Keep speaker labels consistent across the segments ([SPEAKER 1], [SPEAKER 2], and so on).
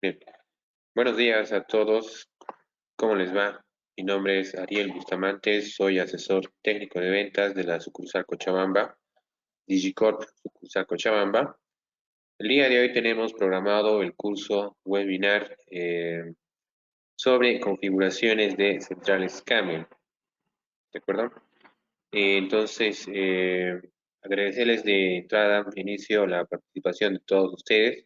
[SPEAKER 1] Bien. Buenos días a todos. ¿Cómo les va? Mi nombre es Ariel Bustamante, soy asesor técnico de ventas de la sucursal Cochabamba, Digicorp, sucursal Cochabamba. El día de hoy tenemos programado el curso webinar sobre configuraciones de centrales Camel, ¿de acuerdo? Entonces, agradecerles de entrada, de inicio, la participación de todos ustedes.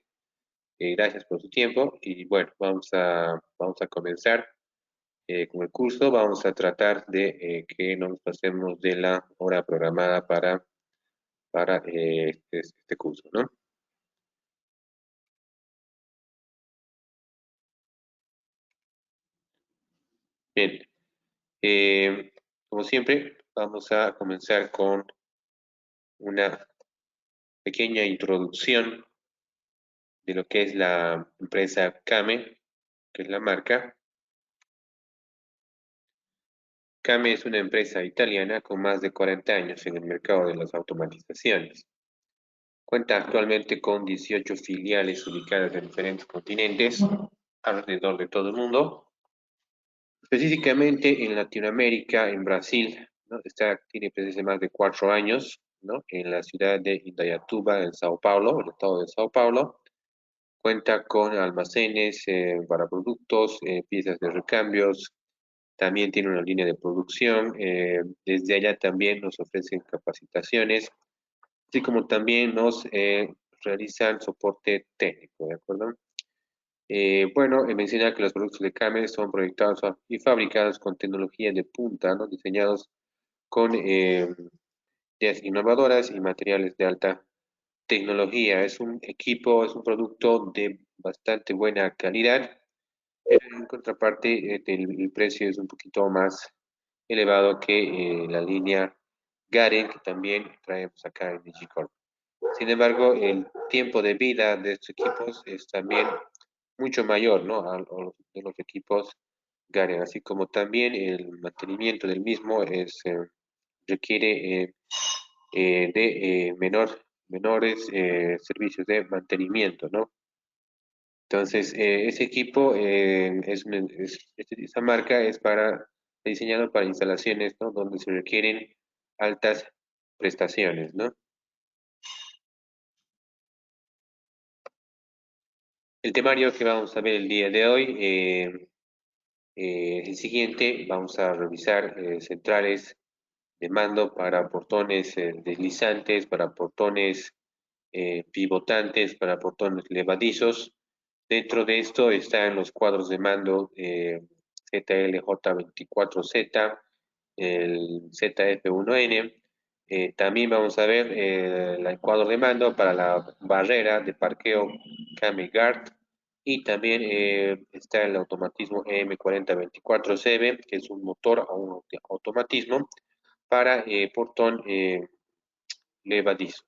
[SPEAKER 1] Gracias por su tiempo y bueno, vamos a comenzar. Con el curso vamos a tratar de que no nos pasemos de la hora programada para este curso, ¿no? Bien, como siempre, vamos a comenzar con una pequeña introducción de lo que es la empresa Kame, que es la marca. Kame es una empresa italiana con más de 40 años en el mercado de las automatizaciones. Cuenta actualmente con 18 filiales ubicadas en diferentes continentes alrededor de todo el mundo, específicamente en Latinoamérica, en Brasil, ¿no? Tiene presencia más de 4 años, ¿no? En la ciudad de Indaiatuba, en Sao Paulo, el estado de Sao Paulo. Cuenta con almacenes para productos, piezas de recambios, también tiene una línea de producción. Desde allá también nos ofrecen capacitaciones, así como también nos realizan soporte técnico, ¿de acuerdo? Bueno, mencionar que los productos de Camel son proyectados y fabricados con tecnologías de punta, ¿no? Diseñados con ideas innovadoras y materiales de alta tecnología. Es un equipo, es un producto de bastante buena calidad, pero en contraparte el precio es un poquito más elevado que la línea Garen, que también traemos acá en Digicorp. Sin embargo, el tiempo de vida de estos equipos es también mucho mayor, ¿no? De los equipos Garen, así como también el mantenimiento del mismo requiere de menores servicios de mantenimiento, ¿no? Entonces, ese equipo, esa marca es diseñado para instalaciones, ¿no? Donde se requieren altas prestaciones, ¿no? El temario que vamos a ver el día de hoy es el siguiente. Vamos a revisar centrales de mando para portones deslizantes, para portones pivotantes, para portones levadizos. Dentro de esto están los cuadros de mando ZLJ24Z, el ZF1N. También vamos a ver el cuadro de mando para la barrera de parqueo Camel Guard. Y también está el automatismo EM4024CB, que es un motor o un automatismo para portón levadizo.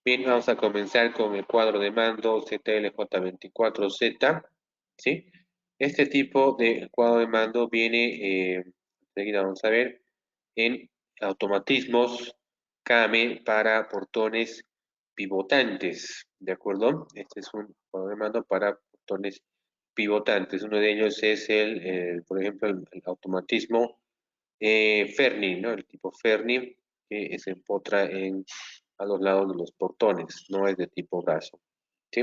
[SPEAKER 1] Bien, vamos a comenzar con el cuadro de mando ZLJ24Z, ¿sí? Este tipo de cuadro de mando viene, enseguida vamos a ver, en automatismos KAME para portones pivotantes, ¿de acuerdo? Este es un cuadro de mando para portones pivotantes. Uno de ellos es por ejemplo, el automatismo Ferni, ¿no? El tipo Ferni, que se empotra a los lados de los portones, no es de tipo brazo, ¿sí?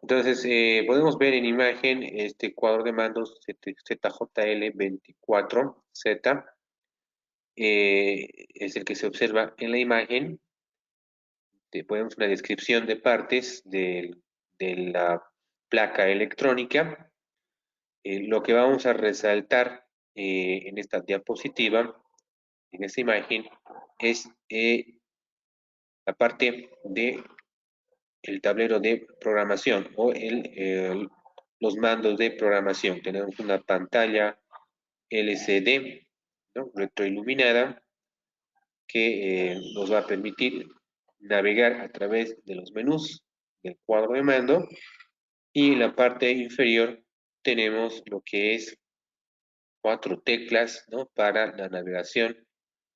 [SPEAKER 1] Entonces, podemos ver en imagen este cuadro de mandos ZJL24Z, es el que se observa en la imagen. Ponemos una descripción de partes de la placa electrónica. Lo que vamos a resaltar en esta diapositiva, en esta imagen, es la parte de el tablero de programación o los mandos de programación. Tenemos una pantalla LCD, ¿no? Retroiluminada, que nos va a permitir navegar a través de los menús del cuadro de mando, y en la parte inferior tenemos lo que es 4 teclas, ¿no? Para la navegación,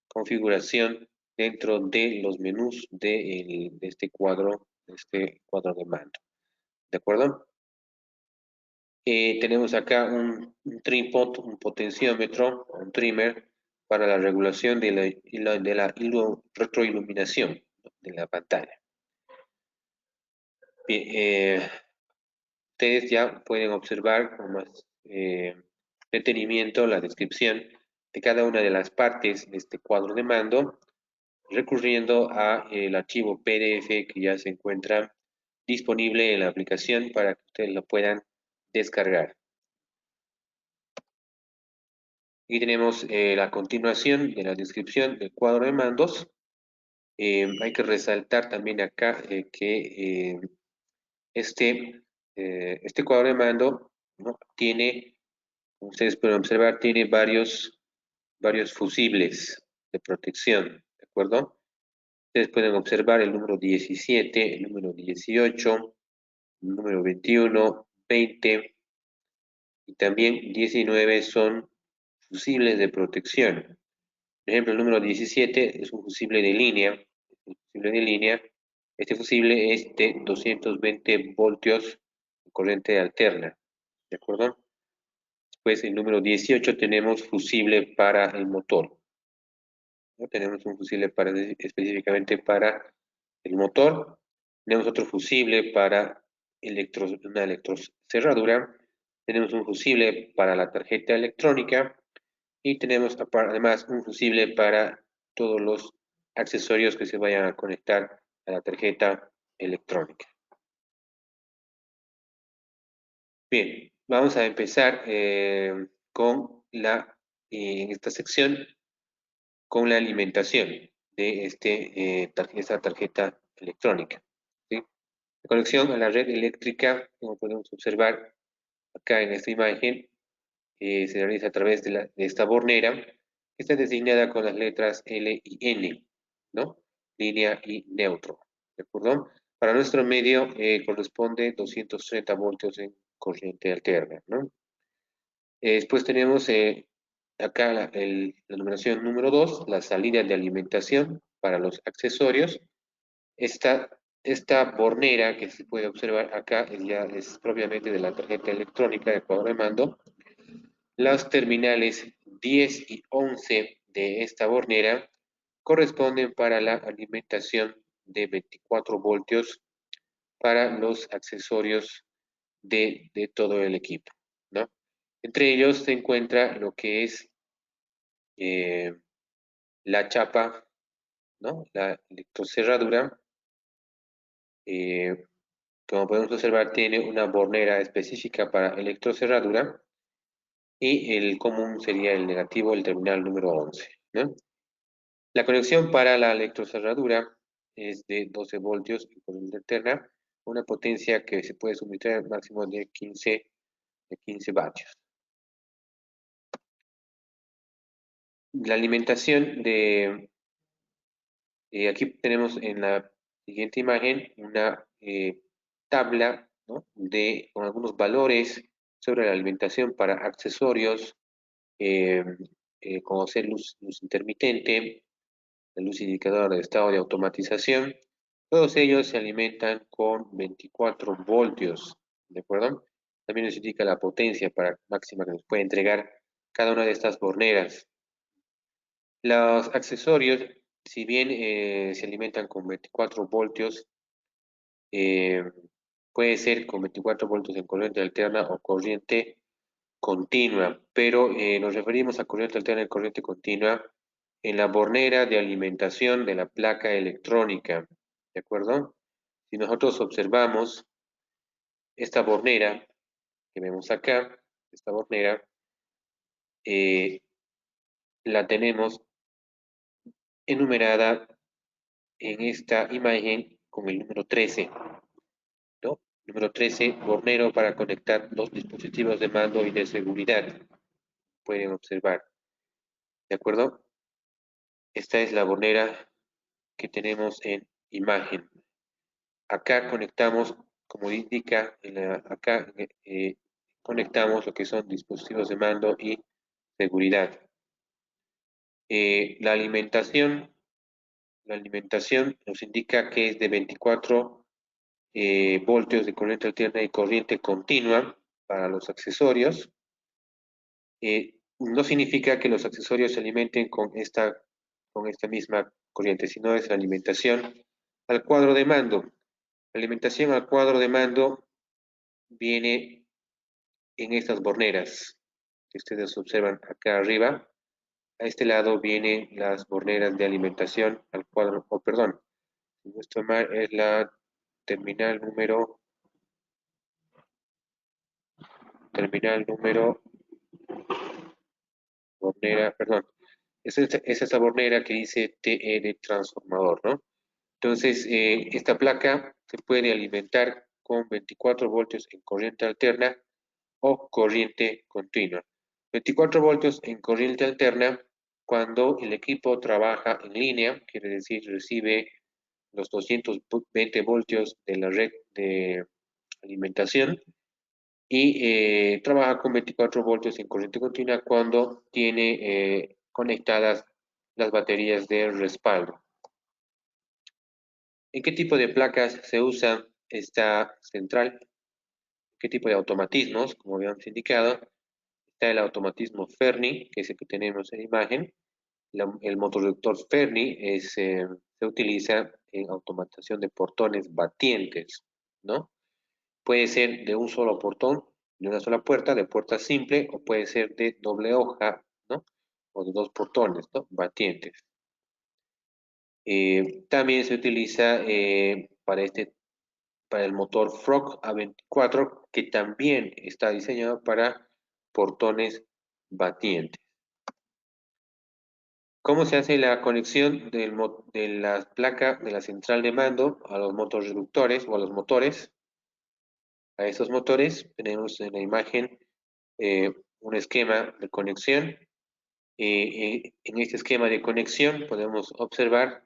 [SPEAKER 1] configuración dentro de los menús de este cuadro de mando. ¿De acuerdo? Tenemos acá un tripod, un potenciómetro, un trimmer para la regulación de retroiluminación de la pantalla. Bien, ustedes ya pueden observar con más detenimiento la descripción de cada una de las partes de este cuadro de mando, recurriendo a el archivo PDF que ya se encuentra disponible en la aplicación para que ustedes lo puedan descargar. Aquí tenemos la continuación de la descripción del cuadro de mandos. Hay que resaltar también acá que este cuadro de mando, ¿no?, tiene, como ustedes pueden observar, tiene varios fusibles de protección, ¿de acuerdo? Ustedes pueden observar el número 17, el número 18, el número 21, 20 y también 19 son fusibles de protección. Por ejemplo, el número 17 es un fusible de línea. Este fusible es de 220 voltios de corriente alterna, ¿de acuerdo? Después, el número 18 tenemos fusible para el motor, ¿no? Tenemos un fusible específicamente para el motor. Tenemos otro fusible para una electrocerradura. Tenemos un fusible para la tarjeta electrónica. Y tenemos además un fusible para todos los accesorios que se vayan a conectar a la tarjeta electrónica. Bien, vamos a empezar en esta sección con la alimentación de esta tarjeta electrónica, ¿sí? La conexión a la red eléctrica, como podemos observar acá en esta imagen, se realiza a través de esta bornera, que está designada con las letras L y N, ¿no? Línea y neutro, ¿de acuerdo? Para nuestro medio corresponde 230 voltios en corriente alterna, ¿no? Después tenemos acá la numeración número 2, la salida de alimentación para los accesorios. Esta bornera que se puede observar acá es propiamente de la tarjeta electrónica de cuadro de mando. Las terminales 10 y 11 de esta bornera corresponden para la alimentación de 24 voltios para los accesorios de todo el equipo, ¿no? Entre ellos se encuentra lo que es eh, la chapa, ¿no?, la electrocerradura. eh, Como podemos observar, tiene una bornera específica para electrocerradura y el común sería el negativo, el terminal número 11, ¿no? La conexión para la electrocerradura es de 12 voltios en corriente alterna, una potencia que se puede suministrar al máximo de 15 vatios. La alimentación aquí tenemos en la siguiente imagen una tabla, ¿no?, con algunos valores sobre la alimentación para accesorios, eh, como ser luz intermitente, la luz indicadora de estado de automatización. Todos ellos se alimentan con 24 voltios, ¿de acuerdo? También nos indica la potencia máxima que nos puede entregar cada una de estas borneras. Los accesorios, si bien se alimentan con 24 voltios, eh, puede ser con 24 voltios en corriente alterna o corriente continua, pero nos referimos a corriente alterna y corriente continua en la bornera de alimentación de la placa electrónica, ¿de acuerdo? Si nosotros observamos esta bornera que vemos acá, esta bornera, eh, la tenemos enumerada en esta imagen con el número 13, ¿no? Número 13, bornero para conectar los dispositivos de mando y de seguridad. Pueden observar, ¿de acuerdo? Esta es la bornera que tenemos en imagen. Acá conectamos, como indica, acá conectamos lo que son dispositivos de mando y seguridad. La alimentación nos indica que es de 24 voltios de corriente alterna y corriente continua para los accesorios. No significa que los accesorios se alimenten con esta misma corriente, sino es la alimentación al cuadro de mando. La alimentación al cuadro de mando viene en estas borneras que ustedes observan acá arriba. A este lado vienen las borneras de alimentación al cuadro, o perdón, si no estoy mal, es la terminal número, bornera, perdón, es esta bornera que dice TE de transformador, ¿no? Entonces, esta placa se puede alimentar con 24 voltios en corriente alterna o corriente continua. 24 voltios en corriente alterna cuando el equipo trabaja en línea, quiere decir recibe los 220 voltios de la red de alimentación y trabaja con 24 voltios en corriente continua cuando tiene conectadas las baterías de respaldo. ¿En qué tipo de placas se usa esta central? ¿Qué tipo de automatismos? Como habíamos indicado, está el automatismo Fermi, que es el que tenemos en imagen. El motorreductor Fermi se utiliza en automatización de portones batientes, ¿no? Puede ser de un solo portón, de una sola puerta, de puerta simple, o puede ser de doble hoja, ¿no? O de dos portones, ¿no? Batientes. También se utiliza para el motor Frog A24, que también está diseñado para portones batientes. ¿Cómo se hace la conexión de la placa de la central de mando a los motorreductores o a los motores? A estos motores tenemos en la imagen un esquema de conexión. En este esquema de conexión podemos observar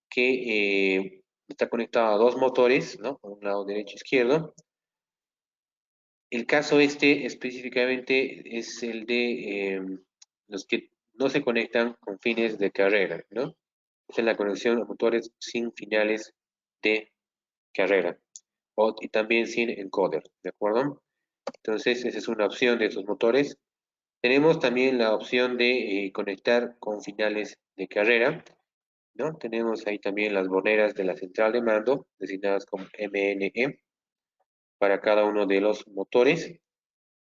[SPEAKER 1] que está conectado a dos motores, ¿no? A un lado derecho e izquierdo. El caso este específicamente es el de los que no se conectan con fines de carrera, ¿no? Esa es la conexión a motores sin finales de carrera y también sin encoder, ¿de acuerdo? Entonces, esa es una opción de estos motores. Tenemos también la opción de conectar con finales de carrera, ¿no? Tenemos ahí también las borneras de la central de mando, designadas como MNE, para cada uno de los motores.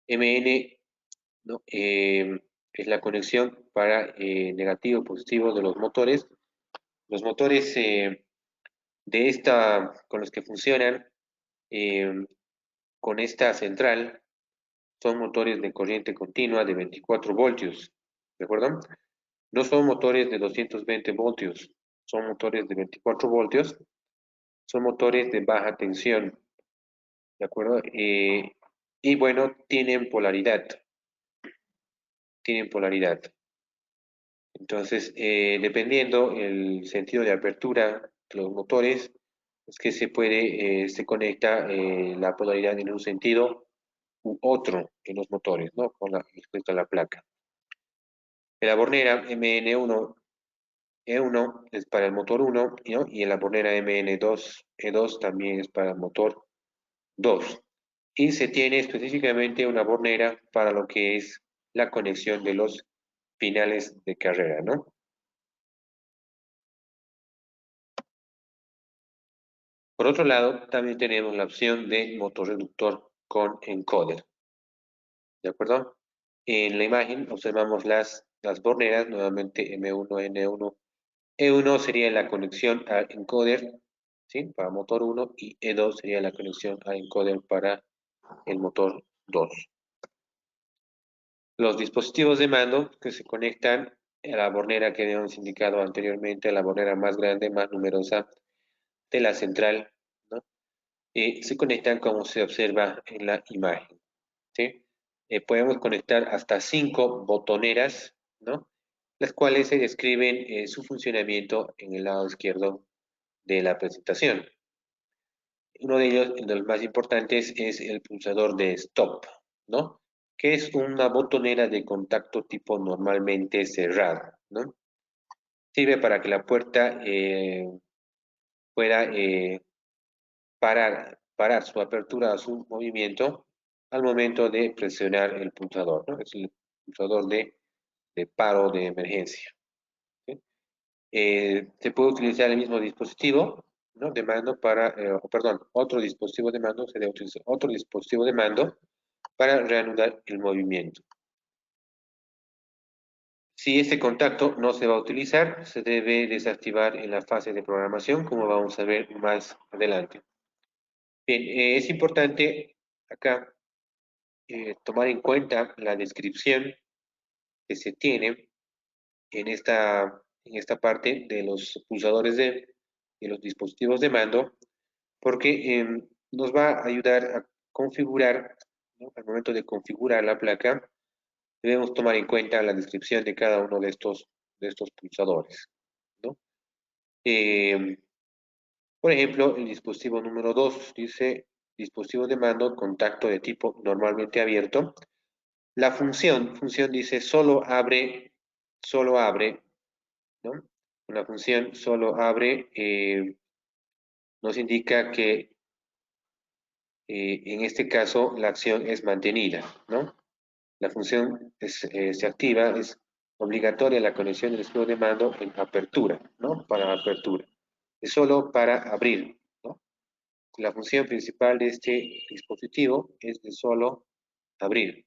[SPEAKER 1] MN, ¿no? Es la conexión para negativo y positivo de los motores. Los motores con los que funcionan eh, con esta central son motores de corriente continua de 24 voltios, ¿de acuerdo? No son motores de 220 voltios, son motores de 24 voltios, son motores de baja tensión, ¿de acuerdo? Y bueno, tienen polaridad. Entonces, dependiendo el sentido de apertura de los motores, es que se conecta la polaridad en un sentido u otro en los motores, ¿no? Respecto a la placa. En la bornera MN1 E1 es para el motor 1, ¿no? Y en la bornera MN2 E2 también es para el motor 2. Y se tiene específicamente una bornera para lo que es la conexión de los finales de carrera, ¿no? Por otro lado, también tenemos la opción de motorreductor con encoder, ¿de acuerdo? En la imagen observamos las borneras, nuevamente M1, N1. E1 sería la conexión al encoder, ¿sí? Para motor 1 y E2 sería la conexión al encoder para el motor 2. Los dispositivos de mando que se conectan a la bornera que habíamos indicado anteriormente, a la bornera más grande, más numerosa de la central, ¿no? Se conectan como se observa en la imagen, ¿sí? Podemos conectar hasta 5 botoneras, ¿no? Las cuales se describen su funcionamiento en el lado izquierdo de la presentación. Uno de ellos, de los más importantes, es el pulsador de stop, ¿no? Que es una botonera de contacto tipo normalmente cerrado, ¿no? Sirve para que la puerta pueda parar parar su apertura a su movimiento al momento de presionar el pulsador, ¿no? Es el pulsador de paro de emergencia. ¿Sí? Se puede utilizar el mismo dispositivo, ¿no? De mando para, perdón, otro dispositivo de mando, se debe utilizar otro dispositivo de mando para reanudar el movimiento. Si este contacto no se va a utilizar, se debe desactivar en la fase de programación, como vamos a ver más adelante. Bien, es importante acá tomar en cuenta la descripción que se tiene en esta parte de los pulsadores de los dispositivos de mando, porque nos va a ayudar a configurar, ¿no? Al momento de configurar la placa, debemos tomar en cuenta la descripción de cada uno de estos pulsadores, ¿no? Eh, por ejemplo, el dispositivo número 2 dice dispositivo de mando, contacto de tipo normalmente abierto. La función dice solo abre, ¿no? Una función solo abre nos indica que en este caso la acción es mantenida, ¿no? La función se activa, es obligatoria la conexión del dispositivo de mando en apertura, ¿no? Para apertura. Es solo para abrir, ¿no? La función principal de este dispositivo es de solo abrir.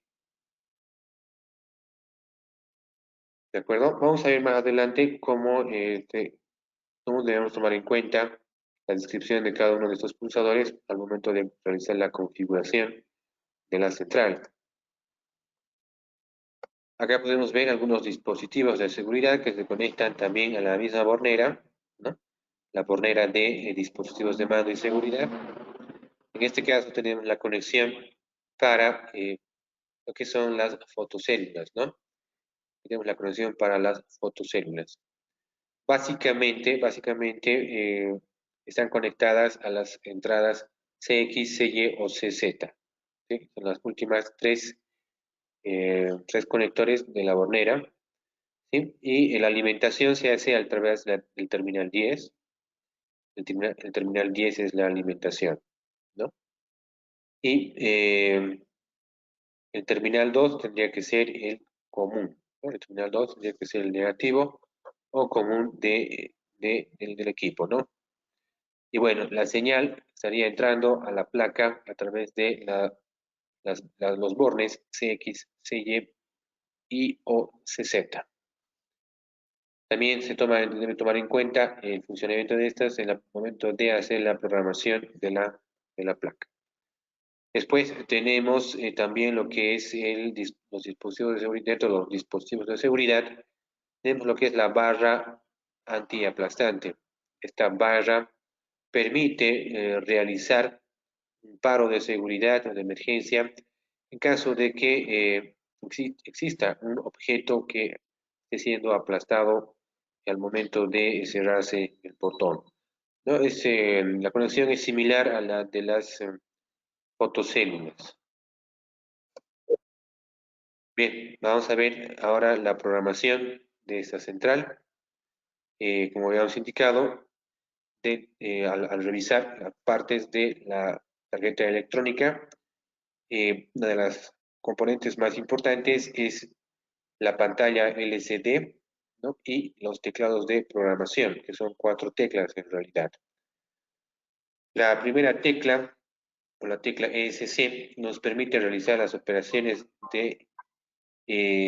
[SPEAKER 1] ¿De acuerdo? Vamos a ver más adelante cómo debemos tomar en cuenta la descripción de cada uno de estos pulsadores al momento de realizar la configuración de la central. Acá podemos ver algunos dispositivos de seguridad que se conectan también a la misma bornera, ¿no? La bornera de dispositivos de mando y seguridad. En este caso tenemos la conexión para lo que son las fotocélulas, ¿no? Tenemos la conexión para las fotocélulas. Básicamente están conectadas a las entradas CX, CY o CZ. ¿Sí? Son las últimas tres conectores de la bornera. ¿Sí? Y la alimentación se hace a través del terminal 10. El terminal 10 es la alimentación, ¿no? Y el terminal 2 tendría que ser el común, ¿no? El terminal 2 tendría que ser el negativo o común del equipo, ¿no? Y bueno, la señal estaría entrando a la placa a través de los bornes CX, CY y o CZ. También debe tomar en cuenta el funcionamiento de estas en el momento de hacer la programación de la placa. Después tenemos también lo que es los dispositivos de seguridad, dentro de los dispositivos de seguridad, tenemos lo que es la barra antiaplastante. Esta barra permite realizar un paro de seguridad o de emergencia en caso de que exista un objeto que esté siendo aplastado al momento de cerrarse el portón, ¿no? La conexión es similar a la de las fotocélulas. Bien, vamos a ver ahora la programación de esta central. Como habíamos indicado, al revisar las partes de la tarjeta electrónica, una de las componentes más importantes es la pantalla LCD, ¿no? Y los teclados de programación, que son 4 teclas en realidad. La primera tecla, o la tecla ESC, nos permite realizar las operaciones de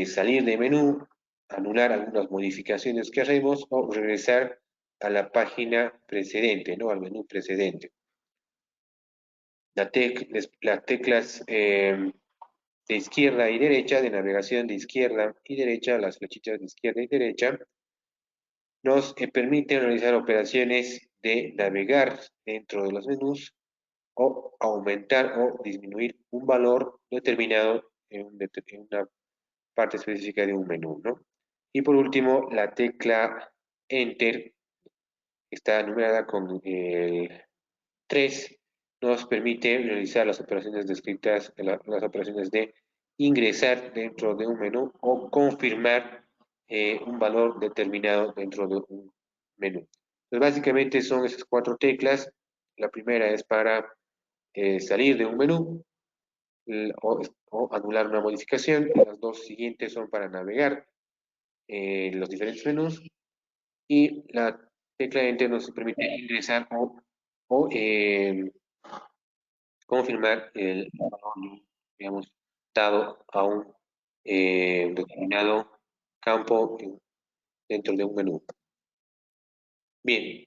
[SPEAKER 1] salir de menú, anular algunas modificaciones que hacemos o regresar a la página precedente, ¿no? Al menú precedente. Las teclas de izquierda y derecha, de navegación de izquierda y derecha, las flechitas de izquierda y derecha, nos permiten realizar operaciones de navegar dentro de los menús o aumentar o disminuir un valor determinado en una parte específica de un menú, ¿no? Y por último, la tecla Enter está numerada con el 3, nos permite realizar las operaciones descritas, las operaciones de ingresar dentro de un menú o confirmar un valor determinado dentro de un menú. Entonces, básicamente son esas 4 teclas. La primera es para salir de un menú o anular una modificación. Las dos siguientes son para navegar los diferentes menús y la tecla Enter nos permite ingresar o confirmar el valor, digamos, dado a un determinado campo dentro de un menú. Bien,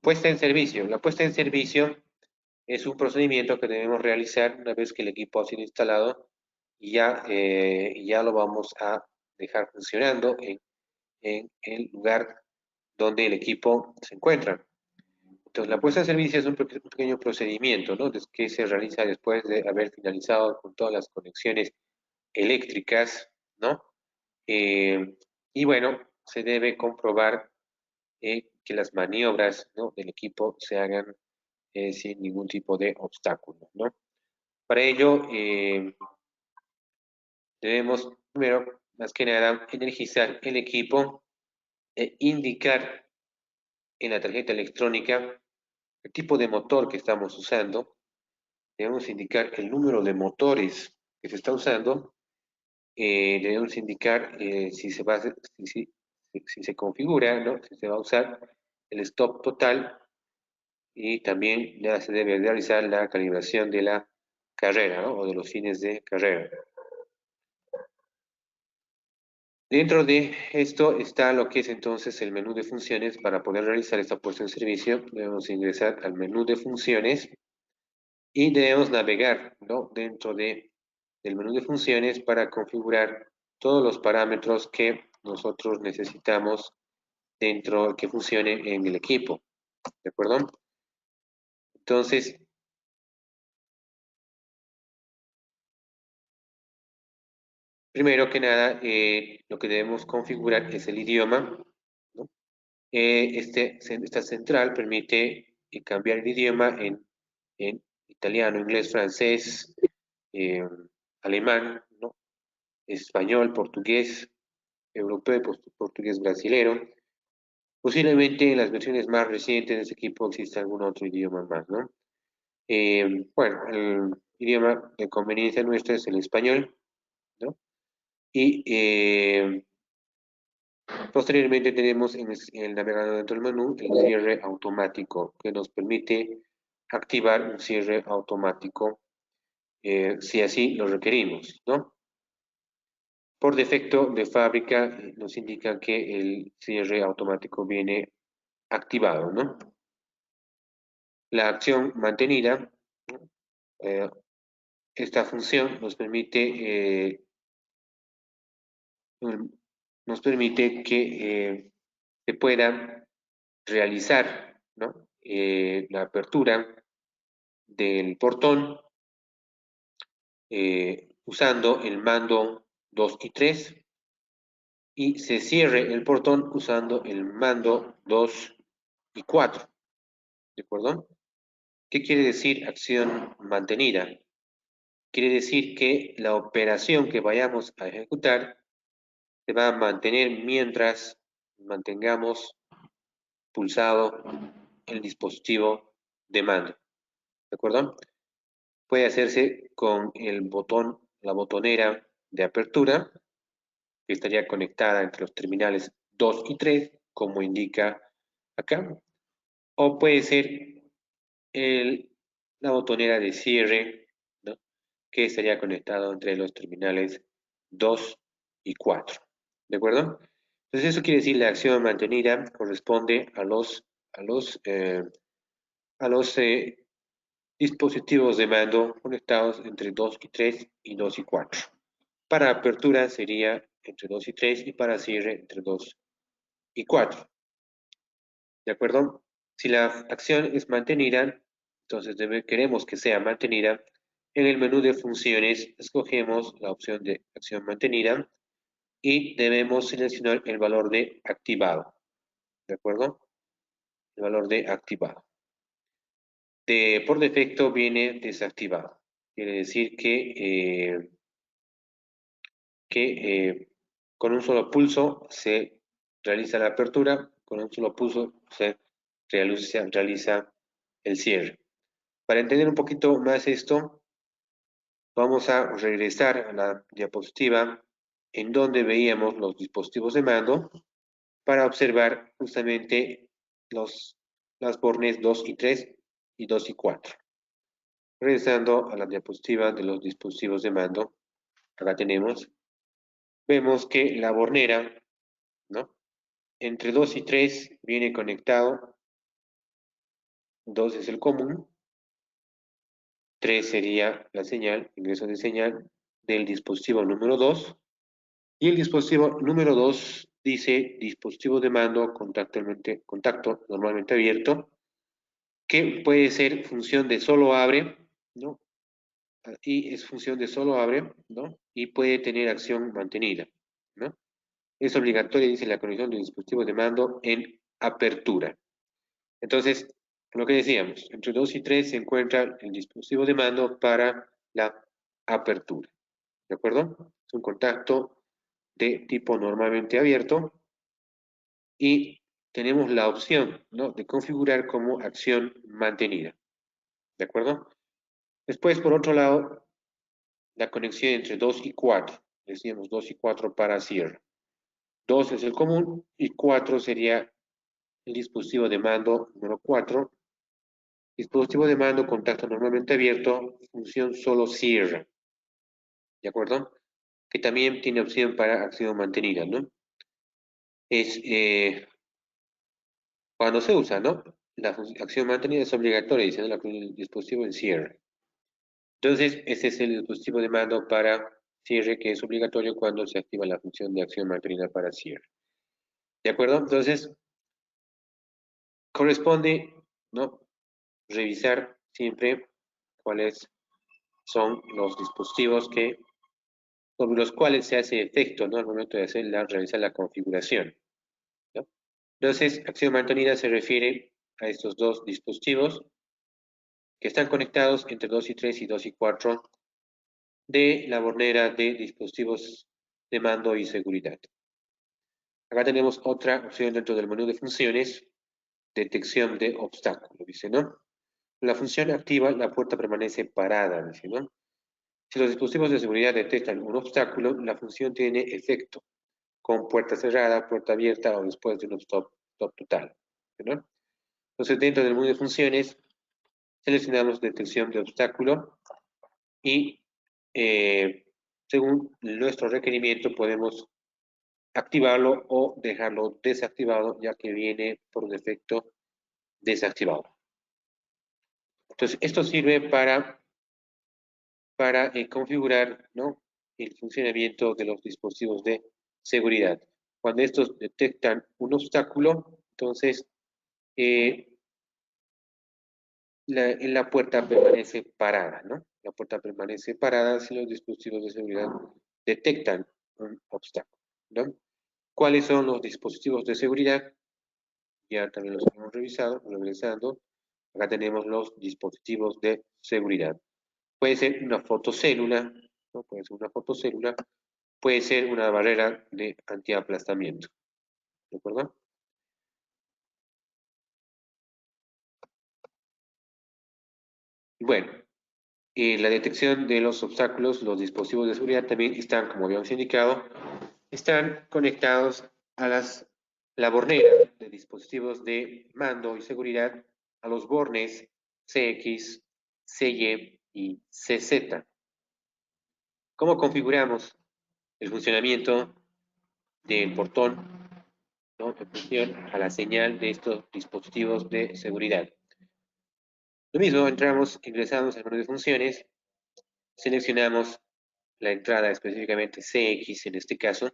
[SPEAKER 1] puesta en servicio. La puesta en servicio es un procedimiento que debemos realizar una vez que el equipo ha sido instalado y ya lo vamos a dejar funcionando en el lugar donde el equipo se encuentra. Entonces, la puesta en servicio es un pequeño procedimiento, ¿no? Que se realiza después de haber finalizado con todas las conexiones eléctricas, ¿no? Eh, y bueno, se debe comprobar que las maniobras, ¿no?, del equipo se hagan sin ningún tipo de obstáculo, ¿no? Para ello, debemos primero, más que nada, energizar el equipo e indicar en la tarjeta electrónica el tipo de motor que estamos usando. Debemos indicar el número de motores que se está usando. Debemos indicar si se va a, si se configura, ¿no?, si se va a usar el stop total, y también ya se debe realizar la calibración de la carrera, ¿no?, o de los fines de carrera. Dentro de esto está lo que es entonces el menú de funciones. Para poder realizar esta puesta en servicio, debemos ingresar al menú de funciones y debemos navegar, ¿no?, dentro del menú de funciones para configurar todos los parámetros que nosotros necesitamos dentro que funcione en el equipo, ¿de acuerdo? Entonces, primero que nada, lo que debemos configurar es el idioma, ¿no? Esta central permite cambiar el idioma en italiano, inglés, francés, eh, alemán, ¿no?, español, portugués, europeo y portugués brasilero. Posiblemente en las versiones más recientes de este equipo exista algún otro idioma más, ¿no? Bueno, el idioma de conveniencia nuestra es el español, ¿no? Y posteriormente tenemos en el navegador dentro del menú el cierre automático, que nos permite activar un cierre automático si así lo requerimos, ¿no? Por defecto de fábrica nos indica que el cierre automático viene activado, ¿no? La acción mantenida, eh, esta función nos permite que se pueda realizar, ¿no?, la apertura del portón usando el mando 2 y 3, y se cierre el portón usando el mando 2 y 4, ¿de acuerdo? ¿Qué quiere decir acción mantenida? Quiere decir que la operación que vayamos a ejecutar se va a mantener mientras mantengamos pulsado el dispositivo de mando, ¿de acuerdo? Puede hacerse con el botón, la botonera de apertura, que estaría conectada entre los terminales 2 y 3, como indica acá, o puede ser la botonera de cierre, ¿no?, que estaría conectado entre los terminales 2 y 4, ¿de acuerdo? Entonces eso quiere decir la acción mantenida corresponde a los, eh, a los dispositivos de mando conectados entre 2 y 3 y 2 y 4. Para apertura sería entre 2 y 3 y para cierre entre 2 y 4. ¿De acuerdo? Si la acción es mantenida, entonces queremos que sea mantenida. En el menú de funciones escogemos la opción de acción mantenida y debemos seleccionar el valor de activado. ¿De acuerdo? El valor de activado. Por defecto viene desactivado. Quiere decir que con un solo pulso se realiza la apertura, con un solo pulso se realiza el cierre. Para entender un poquito más esto, vamos a regresar a la diapositiva en donde veíamos los dispositivos de mando para observar justamente las bornes 2 y 3 y 2 y 4. Regresando a la diapositiva de los dispositivos de mando, acá vemos que la bornera, ¿no? Entre 2 y 3 viene conectado, 2 es el común, 3 sería la señal, ingreso de señal del dispositivo número 2, y el dispositivo número 2 dice dispositivo de mando contacto normalmente abierto, que puede ser función de solo abre, ¿no? Y es función de solo abre, ¿no? Y puede tener acción mantenida, ¿no? Es obligatoria, dice la conexión de dispositivos de mando en apertura. Entonces, lo que decíamos, entre 2 y 3 se encuentra el dispositivo de mando para la apertura, ¿de acuerdo? Es un contacto de tipo normalmente abierto y tenemos la opción, ¿no?, de configurar como acción mantenida, ¿de acuerdo? Después, por otro lado, la conexión entre 2 y 4, decíamos 2 y 4 para cierre. 2 es el común y 4 sería el dispositivo de mando número 4. Dispositivo de mando, contacto normalmente abierto, función solo cierra, ¿de acuerdo? Que también tiene opción para acción mantenida, ¿no? Es cuando se usa, ¿no? La acción mantenida es obligatoria, dice, ¿no?, el dispositivo en cierre. Entonces, este es el dispositivo de mando para cierre que es obligatorio cuando se activa la función de acción mantenida para cierre. ¿De acuerdo? Entonces, corresponde, ¿no?, revisar siempre cuáles son los dispositivos sobre los cuales se hace efecto, ¿no?, al momento de realizar la configuración, ¿no? Entonces, acción mantenida se refiere a estos dos dispositivos que están conectados entre 2 y 3 y 2 y 4 de la bornera de dispositivos de mando y seguridad. Acá tenemos otra opción dentro del menú de funciones, detección de obstáculo, dice, ¿no? La función activa, la puerta permanece parada, dice, ¿no? Si los dispositivos de seguridad detectan un obstáculo, la función tiene efecto, con puerta cerrada, puerta abierta o después de un stop total, ¿no? Entonces, dentro del menú de funciones, seleccionamos detección de obstáculo y según nuestro requerimiento podemos activarlo o dejarlo desactivado, ya que viene por defecto desactivado. Entonces, esto sirve para configurar, ¿no?, el funcionamiento de los dispositivos de seguridad. Cuando estos detectan un obstáculo, entonces la puerta permanece parada, ¿no? La puerta permanece parada si los dispositivos de seguridad detectan un obstáculo, ¿no? ¿Cuáles son los dispositivos de seguridad? Ya también los hemos revisado, regresando. Acá tenemos los dispositivos de seguridad. Puede ser una fotocélula, ¿no? Puede ser una fotocélula, puede ser una barrera de antiaplastamiento, ¿de acuerdo? Bueno, la detección de los obstáculos, los dispositivos de seguridad también están, como habíamos indicado, están conectados a la bornera de dispositivos de mando y seguridad, a los bornes CX, CY y CZ. ¿Cómo configuramos el funcionamiento del portón, ¿no?, en función a la señal de estos dispositivos de seguridad? Lo mismo, ingresamos al menú de funciones, seleccionamos la entrada específicamente CX en este caso,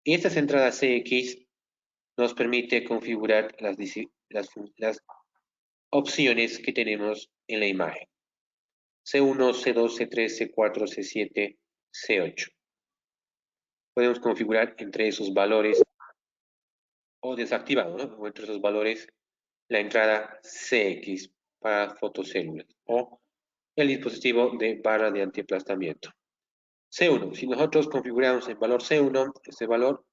[SPEAKER 1] y estas entradas CX nos permite configurar las opciones que tenemos en la imagen. C1, C2, C3, C4, C7, C8. Podemos configurar entre esos valores o desactivado, ¿no?, o entre esos valores la entrada CX para fotocélulas o el dispositivo de barra de antiaplastamiento. C1, si nosotros configuramos el valor C1, este valor,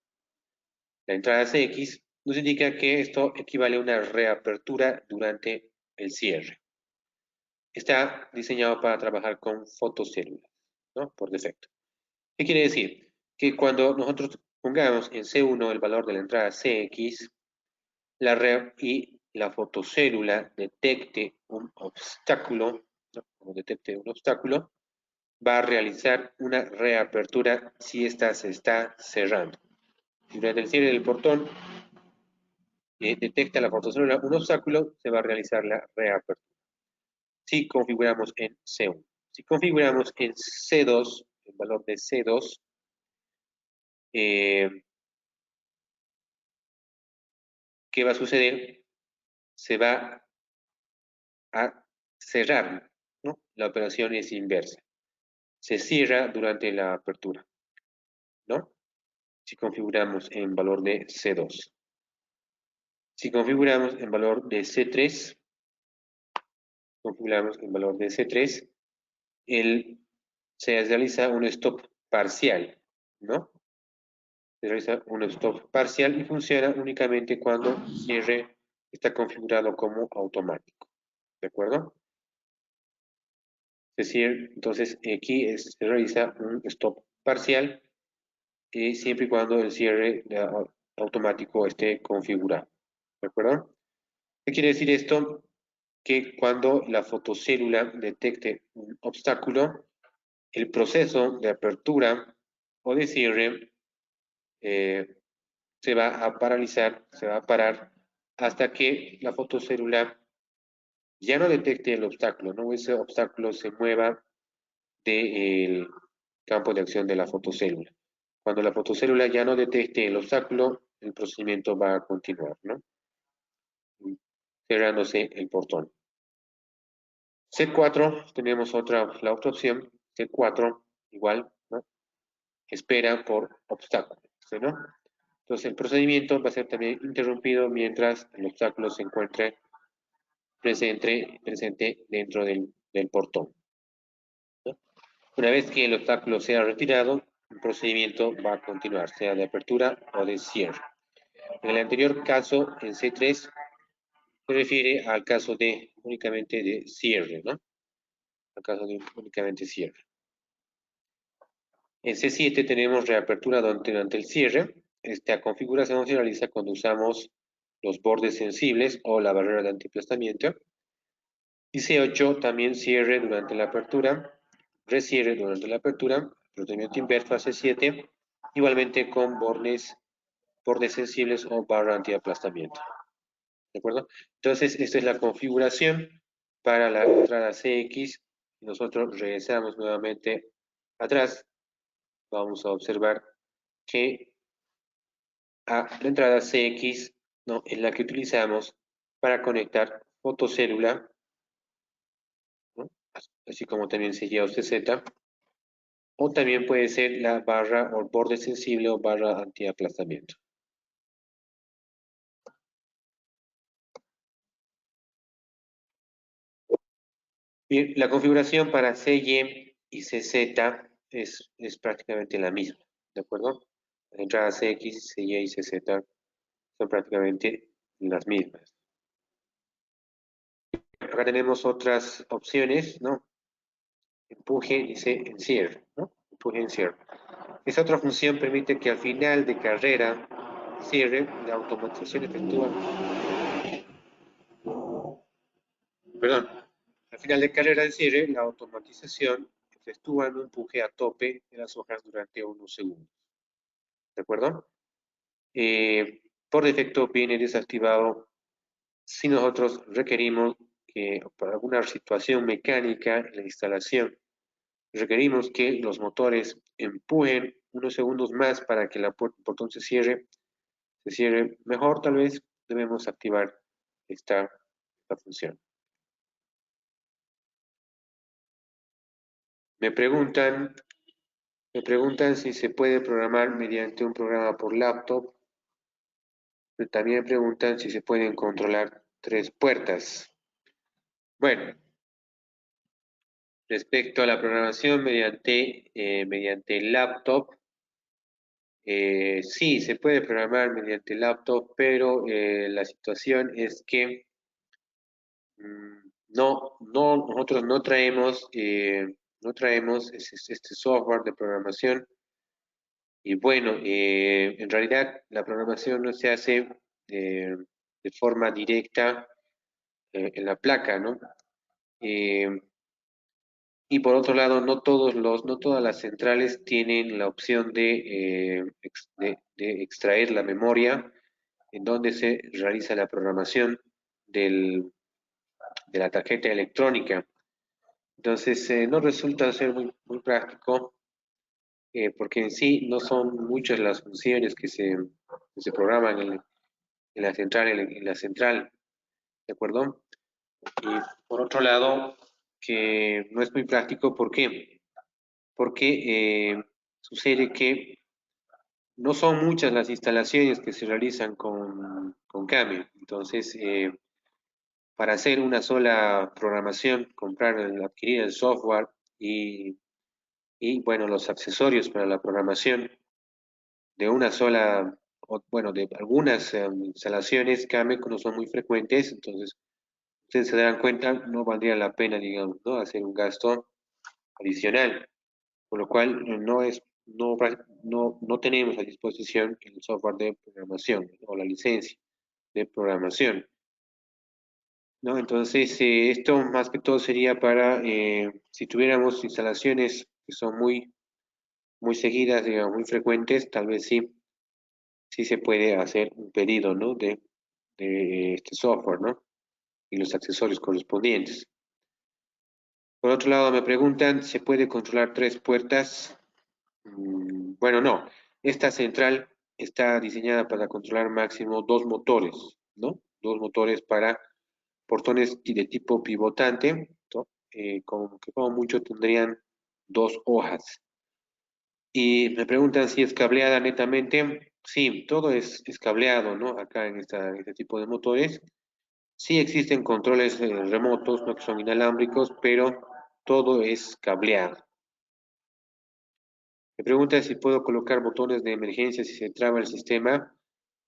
[SPEAKER 1] la entrada CX, nos indica que esto equivale a una reapertura durante el cierre. Está diseñado para trabajar con fotocélulas, ¿no? Por defecto. ¿Qué quiere decir? Que cuando nosotros pongamos en C1 el valor de la entrada CX, y la fotocélula detecte un obstáculo, ¿no? Como detecte un obstáculo, va a realizar una reapertura si ésta se está cerrando. Si durante el cierre del portón detecta la fotocélula un obstáculo, se va a realizar la reapertura. Si configuramos en C1. Si configuramos en C2, el valor de C2, ¿qué va a suceder? Se va a cerrar, ¿no? La operación es inversa. Se cierra durante la apertura, ¿no? Si configuramos en valor de C2. Si configuramos en valor de C3, configuramos en valor de C3, se realiza un stop parcial, ¿no? Se realiza un stop parcial y funciona únicamente cuando el cierre está configurado como automático, ¿de acuerdo? Es decir, entonces aquí se realiza un stop parcial siempre y cuando el cierre automático esté configurado, ¿de acuerdo? ¿Qué quiere decir esto? Que cuando la fotocélula detecte un obstáculo, el proceso de apertura o de cierre eh, se va a paralizar, se va a parar hasta que la fotocélula ya no detecte el obstáculo, ¿no? Ese obstáculo se mueva del campo de acción de la fotocélula. Cuando la fotocélula ya no detecte el obstáculo, el procedimiento va a continuar, ¿no? Cerrándose el portón. C4, tenemos la otra opción, C4, igual, ¿no? Espera por obstáculo, ¿sí, no? Entonces el procedimiento va a ser también interrumpido mientras el obstáculo se encuentre presente dentro del portón, ¿no? Una vez que el obstáculo sea retirado, el procedimiento va a continuar, sea de apertura o de cierre. En el anterior caso, en C3, se refiere al caso de únicamente de cierre, ¿no? Al caso de únicamente cierre. En C7 tenemos reapertura durante el cierre. Esta configuración se realiza cuando usamos los bordes sensibles o la barrera de antiaplastamiento. Y C8 también cierre durante la apertura, recierre durante la apertura, procedimiento inverso a C7, igualmente con bordes sensibles o barra antiaplastamiento. ¿De acuerdo? Entonces, esta es la configuración para la entrada CX. Nosotros regresamos nuevamente atrás. Vamos a observar que la entrada CX, ¿no?, es la que utilizamos para conectar fotocélula, ¿no?, así como también sería OCZ, o también puede ser la barra o borde sensible o barra antiaplastamiento. Bien, la configuración para CY y CZ es prácticamente la misma, ¿de acuerdo? Las entradas CX, CY y CZ son prácticamente las mismas. Acá tenemos otras opciones, ¿no? Empuje y encierre, ¿no? Empuje y encierre. Esta otra función permite que al final de carrera, cierre, la automatización efectúa, perdón, al final de carrera de cierre, la automatización efectúa un empuje a tope de las hojas durante unos segundos. ¿De acuerdo? Por defecto viene desactivado si nosotros requerimos que por alguna situación mecánica en la instalación requerimos que los motores empujen unos segundos más para que el portón se cierre mejor, tal vez debemos activar esta función. Me preguntan, si se puede programar mediante un programa por laptop. También me preguntan si se pueden controlar 3 puertas. Bueno, respecto a la programación mediante laptop, sí, se puede programar mediante laptop, pero la situación es que No, nosotros no traemos este software de programación. Y bueno, en realidad la programación no se hace de forma directa en la placa, ¿no? Eh, y por otro lado, no todas las centrales tienen la opción de extraer la memoria en donde se realiza la programación de la tarjeta electrónica. Entonces, no resulta ser muy práctico porque en sí no son muchas las funciones que se programan en la central, en la central, ¿de acuerdo? Y por otro lado, que no es muy práctico, ¿por qué? Porque sucede que no son muchas las instalaciones que se realizan con Camel. Entonces, para hacer una sola programación, adquirir el software bueno, los accesorios para la programación de una sola, bueno, de algunas instalaciones Camel no son muy frecuentes, entonces ustedes se darán cuenta, no valdría la pena, digamos, ¿no? Hacer un gasto adicional, por lo cual no tenemos a disposición el software de programación o la licencia de programación, ¿no? Entonces, esto más que todo sería para, si tuviéramos instalaciones que son muy seguidas, digamos, muy frecuentes, tal vez sí se puede hacer un pedido, ¿no? De este software, ¿no? Y los accesorios correspondientes. Por otro lado, me preguntan, ¿se puede controlar 3 puertas? Bueno, no. Esta central está diseñada para controlar máximo 2 motores, ¿no? 2 motores para portones de tipo pivotante, ¿no? Que como mucho tendrían 2 hojas. Y me preguntan si es cableada netamente. Sí, todo es cableado, ¿no? Acá en este tipo de motores. Sí existen controles remotos, ¿no? Que son inalámbricos, pero todo es cableado. Me pregunta si puedo colocar botones de emergencia si se traba el sistema.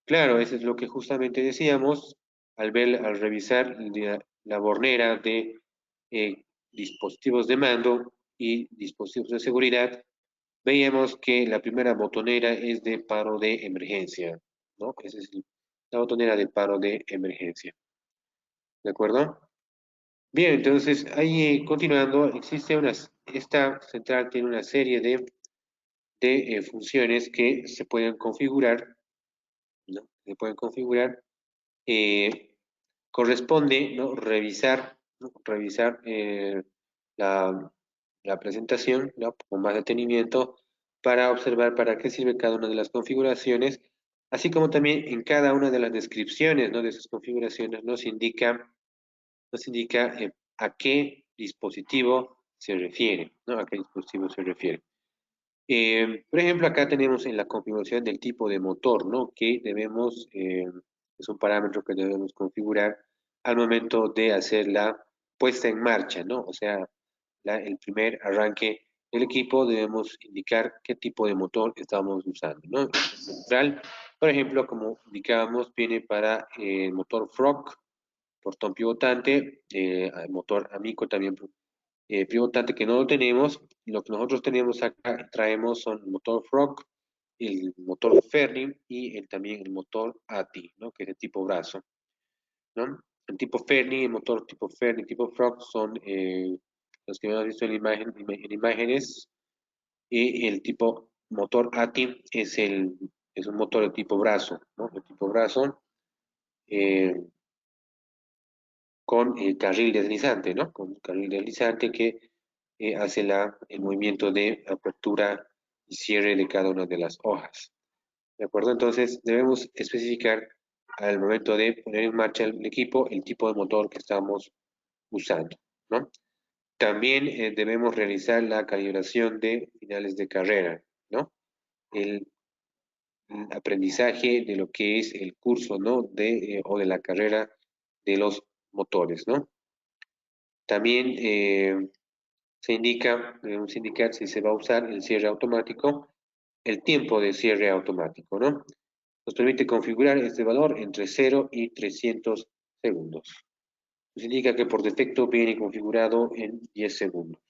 [SPEAKER 1] Claro, eso es lo que justamente decíamos al revisar la bornera de dispositivos de mando y dispositivos de seguridad. Veíamos que la primera botonera es de paro de emergencia, ¿no? Esa es la botonera de paro de emergencia, ¿de acuerdo? Bien, entonces ahí continuando, esta central tiene una serie de funciones que se pueden configurar, ¿no? Se pueden configurar. eh, Corresponde, ¿no? Revisar la, la presentación, ¿no? Con más detenimiento para observar para qué sirve cada una de las configuraciones, así como también en cada una de las descripciones, ¿no? De esas configuraciones nos indica a qué dispositivo se refiere, ¿no? A qué dispositivo se refiere. Por ejemplo, acá tenemos en la configuración del tipo de motor, ¿no? Es un parámetro que debemos configurar al momento de hacer la puesta en marcha, ¿no? O sea, el primer arranque del equipo debemos indicar qué tipo de motor estamos usando, ¿no? El central, por ejemplo, como indicábamos, viene para el motor Frog, portón pivotante, motor Amico también pivotante que no lo tenemos. Lo que nosotros tenemos acá, traemos son el motor Frog, el motor Ferri y también el motor ATI, ¿no? Que es de tipo brazo, ¿no? El tipo Ferri, el motor tipo Ferri, tipo Frog son los que hemos visto en imágenes, y el tipo motor ATI es un motor de tipo brazo, ¿no? De tipo brazo, eh, con el carril deslizante, ¿no? Con el carril deslizante que hace el movimiento de apertura y cierre de cada una de las hojas. ¿De acuerdo? Entonces debemos especificar al momento de poner en marcha el equipo el tipo de motor que estamos usando, ¿no? También debemos realizar la calibración de finales de carrera, ¿no? El, el aprendizaje de lo que es el curso, ¿no? O de la carrera de los motores, ¿no? También debemos indicar si se va a usar el cierre automático, el tiempo de cierre automático, ¿no? Nos permite configurar este valor entre 0 y 300 segundos. Nos indica que por defecto viene configurado en 10 segundos.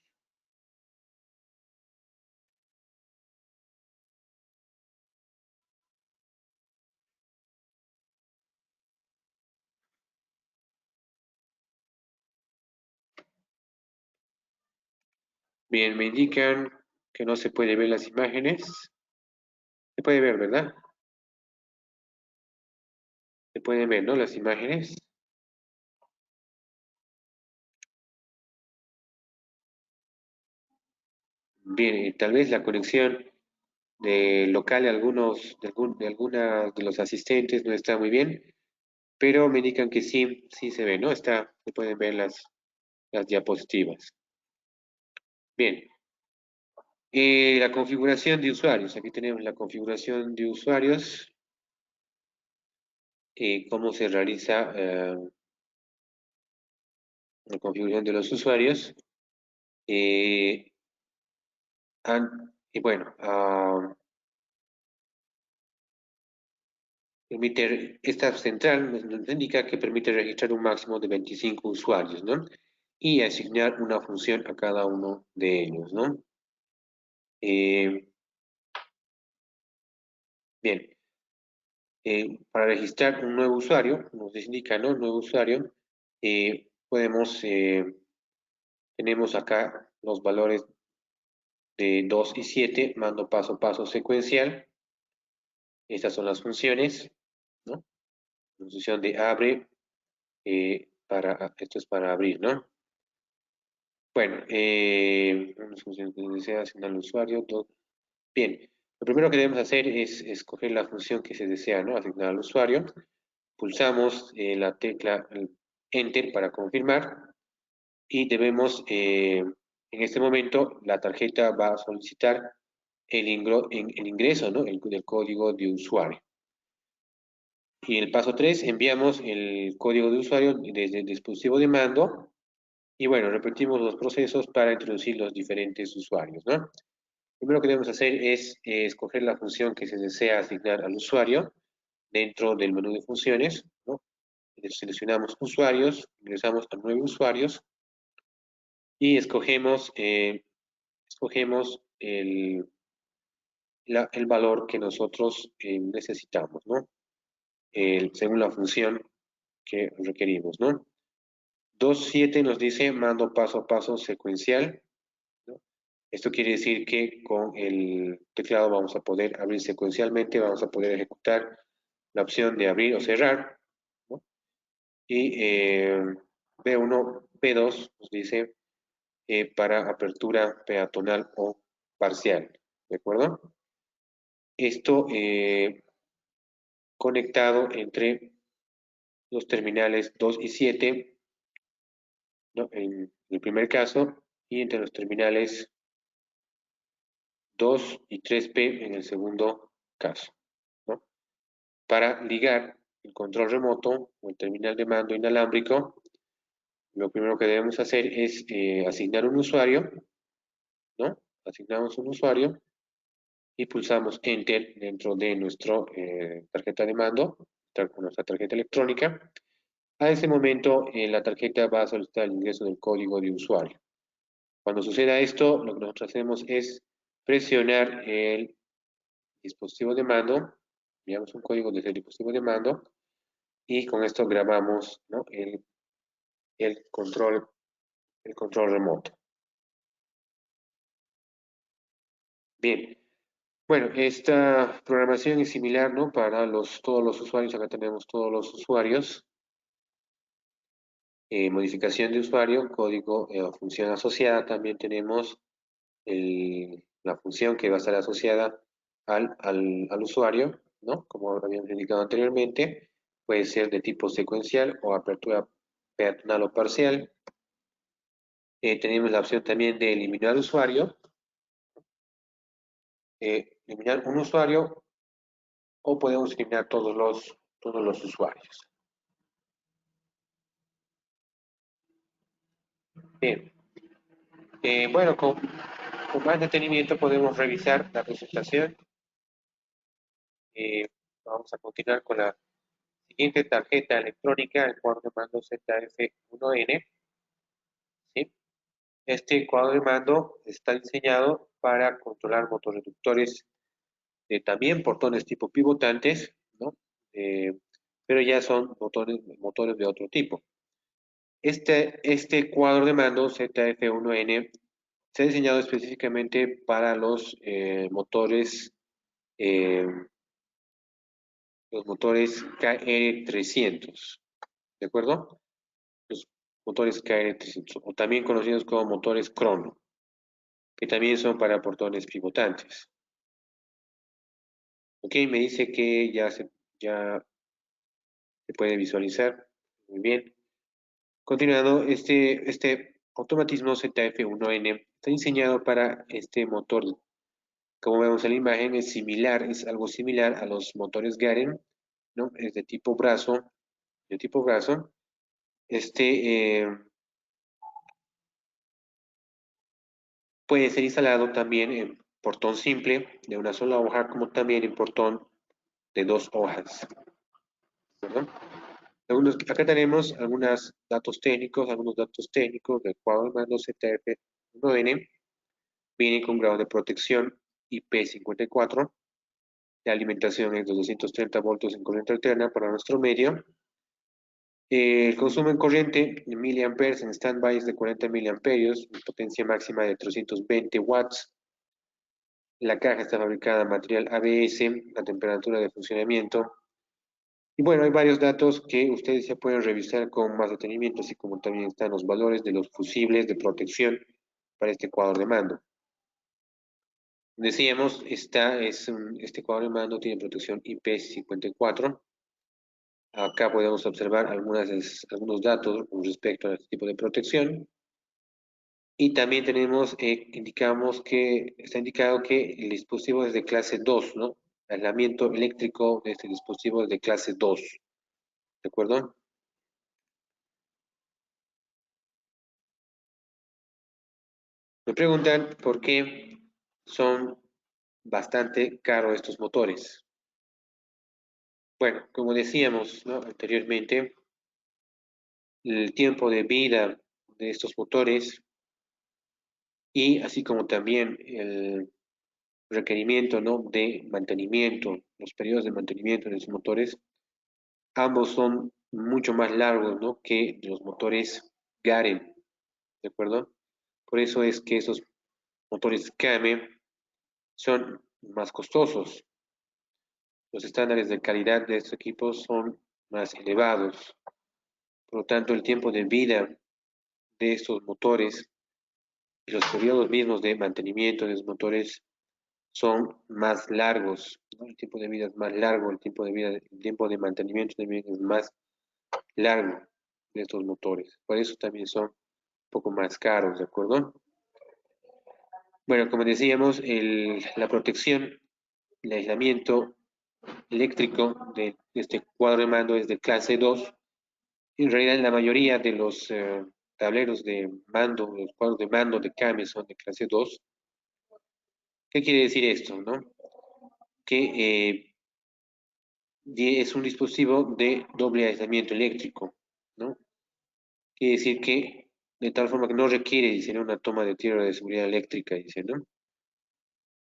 [SPEAKER 1] Bien, me indican que no se puede ver las imágenes. Se puede ver, ¿verdad? Se pueden ver, ¿no? Las imágenes. Bien, tal vez la conexión local de alguna de los asistentes no está muy bien, pero me indican que sí, sí se ve, ¿no? Se pueden ver las diapositivas. Bien, la configuración de usuarios. Aquí tenemos la configuración de usuarios. Cómo se realiza la configuración de los usuarios. Eh, y bueno, esta central nos indica que permite registrar un máximo de 25 usuarios, ¿no? Y asignar una función a cada uno de ellos, ¿no? Eh, bien, para registrar un nuevo usuario, nos indica, ¿no? Un nuevo usuario, tenemos acá los valores de 2 y 7, mando paso a paso secuencial. Estas son las funciones, ¿no? La función de abre, esto es para abrir, ¿no? Bueno, una función que desea asignar al usuario. Bien, lo primero que debemos hacer es escoger la función que se desea, ¿no? Asignar al usuario. Pulsamos la tecla Enter para confirmar y debemos, en este momento, la tarjeta va a solicitar el ingreso, ¿no? Del código de usuario. Y el paso 3, enviamos el código de usuario desde el dispositivo de mando y bueno, repetimos los procesos para introducir los diferentes usuarios, ¿no? Lo primero que debemos hacer es escoger la función que se desea asignar al usuario dentro del menú de funciones, ¿no? Seleccionamos usuarios, ingresamos a nueve usuarios y escogemos el valor que nosotros necesitamos, ¿no? Según la función que requerimos, ¿no? 2.7 nos dice mando paso a paso secuencial, ¿no? Esto quiere decir que con el teclado vamos a poder abrir secuencialmente, vamos a poder ejecutar la opción de abrir o cerrar, ¿no? Y B1, B2 nos dice para apertura peatonal o parcial, ¿de acuerdo? Esto conectado entre los terminales 2 y 7, ¿no? En el primer caso, y entre los terminales 2 y 3P en el segundo caso, ¿no? Para ligar el control remoto o el terminal de mando inalámbrico, lo primero que debemos hacer es asignar un usuario, ¿no? Asignamos un usuario y pulsamos Enter dentro de nuestra tarjeta de mando, con nuestra tarjeta electrónica. A ese momento, la tarjeta va a solicitar el ingreso del código de usuario. Cuando suceda esto, lo que nosotros hacemos es presionar el dispositivo de mando, enviamos un código desde el dispositivo de mando y con esto grabamos, ¿no? el, control, el control remoto. Bien, bueno, esta programación es similar, ¿no? Para todos los usuarios, acá tenemos todos los usuarios. Modificación de usuario, código o función asociada, también tenemos la función que va a estar asociada al usuario, ¿no? Como habíamos indicado anteriormente, puede ser de tipo secuencial o apertura peatonal o parcial. Tenemos la opción también de eliminar usuario, eliminar un usuario o podemos eliminar todos los usuarios. Bien, bueno, con más detenimiento podemos revisar la presentación. Vamos a continuar con la siguiente tarjeta electrónica, el cuadro de mando ZF1N, ¿sí? Este cuadro de mando está diseñado para controlar motorreductores de también portones tipo pivotantes, ¿no? Pero ya son motores de otro tipo. Este cuadro de mando ZF1N se ha diseñado específicamente para eh, los motores KR300, ¿de acuerdo? Los motores KR300, o también conocidos como motores Crono, que también son para portones pivotantes. Ok, me dice que ya se puede visualizar. Muy bien. Continuando, este automatismo ZF1N está diseñado para este motor. Como vemos en la imagen, es algo similar a los motores Garen, ¿no? Es de tipo brazo. Puede ser instalado también en portón simple de una sola hoja, como también en portón de dos hojas, ¿verdad? Acá tenemos algunos datos técnicos del cuadro de mando ZF1N. Viene con grado de protección IP54. La alimentación es de 230 voltios en corriente alterna para nuestro medio. El consumo en corriente en miliamperes en standby es de 40 miliamperios, potencia máxima de 320 watts. La caja está fabricada en material ABS, la temperatura de funcionamiento. Y bueno, hay varios datos que ustedes ya pueden revisar con más detenimiento, así como también están los valores de los fusibles de protección para este cuadro de mando. Decíamos, este cuadro de mando tiene protección IP54. Acá podemos observar algunos datos con respecto a este tipo de protección. Y también está indicado que el dispositivo es de clase 2, ¿no? Aislamiento eléctrico de este dispositivo es de clase 2, ¿de acuerdo? Me preguntan por qué son bastante caros estos motores. Bueno, como decíamos, ¿no? Anteriormente, el tiempo de vida de estos motores y así como también el requerimiento, ¿no? de mantenimiento, los periodos de mantenimiento de estos motores, ambos son mucho más largos, ¿no? que los motores Garen, ¿de acuerdo? Por eso es que esos motores Kame son más costosos. Los estándares de calidad de estos equipos son más elevados. Por lo tanto, el tiempo de vida de estos motores y los periodos mismos de mantenimiento de los motores son más largos, ¿no? El tiempo de vida es más largo, el tiempo de mantenimiento también es más largo de estos motores. Por eso también son un poco más caros, ¿de acuerdo? Bueno, como decíamos, la protección, el aislamiento eléctrico de este cuadro de mando es de clase 2. En realidad, la mayoría de los tableros de mando, los cuadros de mando de CAME son de clase 2. ¿Qué quiere decir esto, no? Que es un dispositivo de doble aislamiento eléctrico, ¿no? Quiere decir que de tal forma que no requiere, dice, ¿no? una toma de tierra de seguridad eléctrica, dice, ¿no?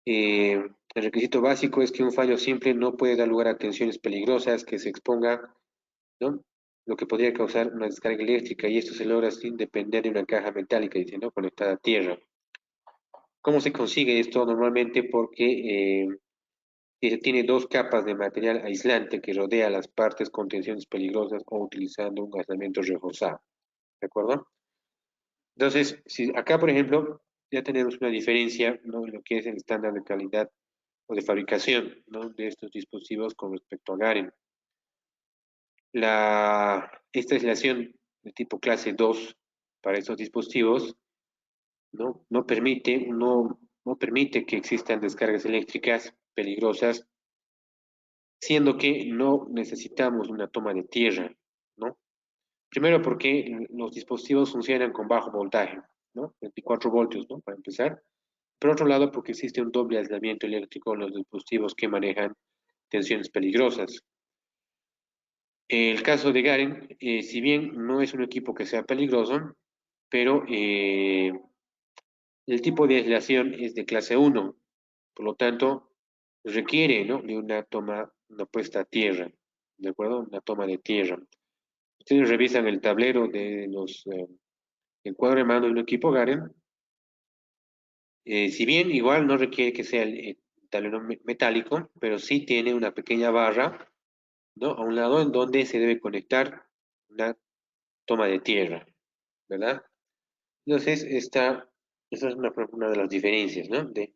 [SPEAKER 1] El requisito básico es que un fallo simple no puede dar lugar a tensiones peligrosas que se exponga, ¿no? Lo que podría causar una descarga eléctrica y esto se logra sin depender de una caja metálica, dice, ¿no? Conectada a tierra. ¿Cómo se consigue esto? Normalmente porque tiene dos capas de material aislante que rodea las partes con tensiones peligrosas o utilizando un aislamiento reforzado. ¿De acuerdo? Entonces, si acá, por ejemplo, ya tenemos una diferencia, ¿no? En lo que es el estándar de calidad o de fabricación, ¿no? de estos dispositivos con respecto a Garen. Esta aislación de tipo clase 2 para estos dispositivos no permite que existan descargas eléctricas peligrosas, siendo que no necesitamos una toma de tierra, ¿no? Primero porque los dispositivos funcionan con bajo voltaje, ¿no? 24 voltios, ¿no? Para empezar. Por otro lado, porque existe un doble aislamiento eléctrico en los dispositivos que manejan tensiones peligrosas. El caso de Garen, si bien no es un equipo que sea peligroso, pero el tipo de aislación es de clase 1, por lo tanto, requiere, ¿no?, de una toma, una puesta a tierra, ¿de acuerdo? Una toma de tierra. Ustedes revisan el tablero de el cuadro de mando de un equipo Garen, si bien igual no requiere que sea el tablero metálico, pero sí tiene una pequeña barra, ¿no?, a un lado en donde se debe conectar una toma de tierra, ¿verdad? Entonces, esta es una de las diferencias, ¿no?, de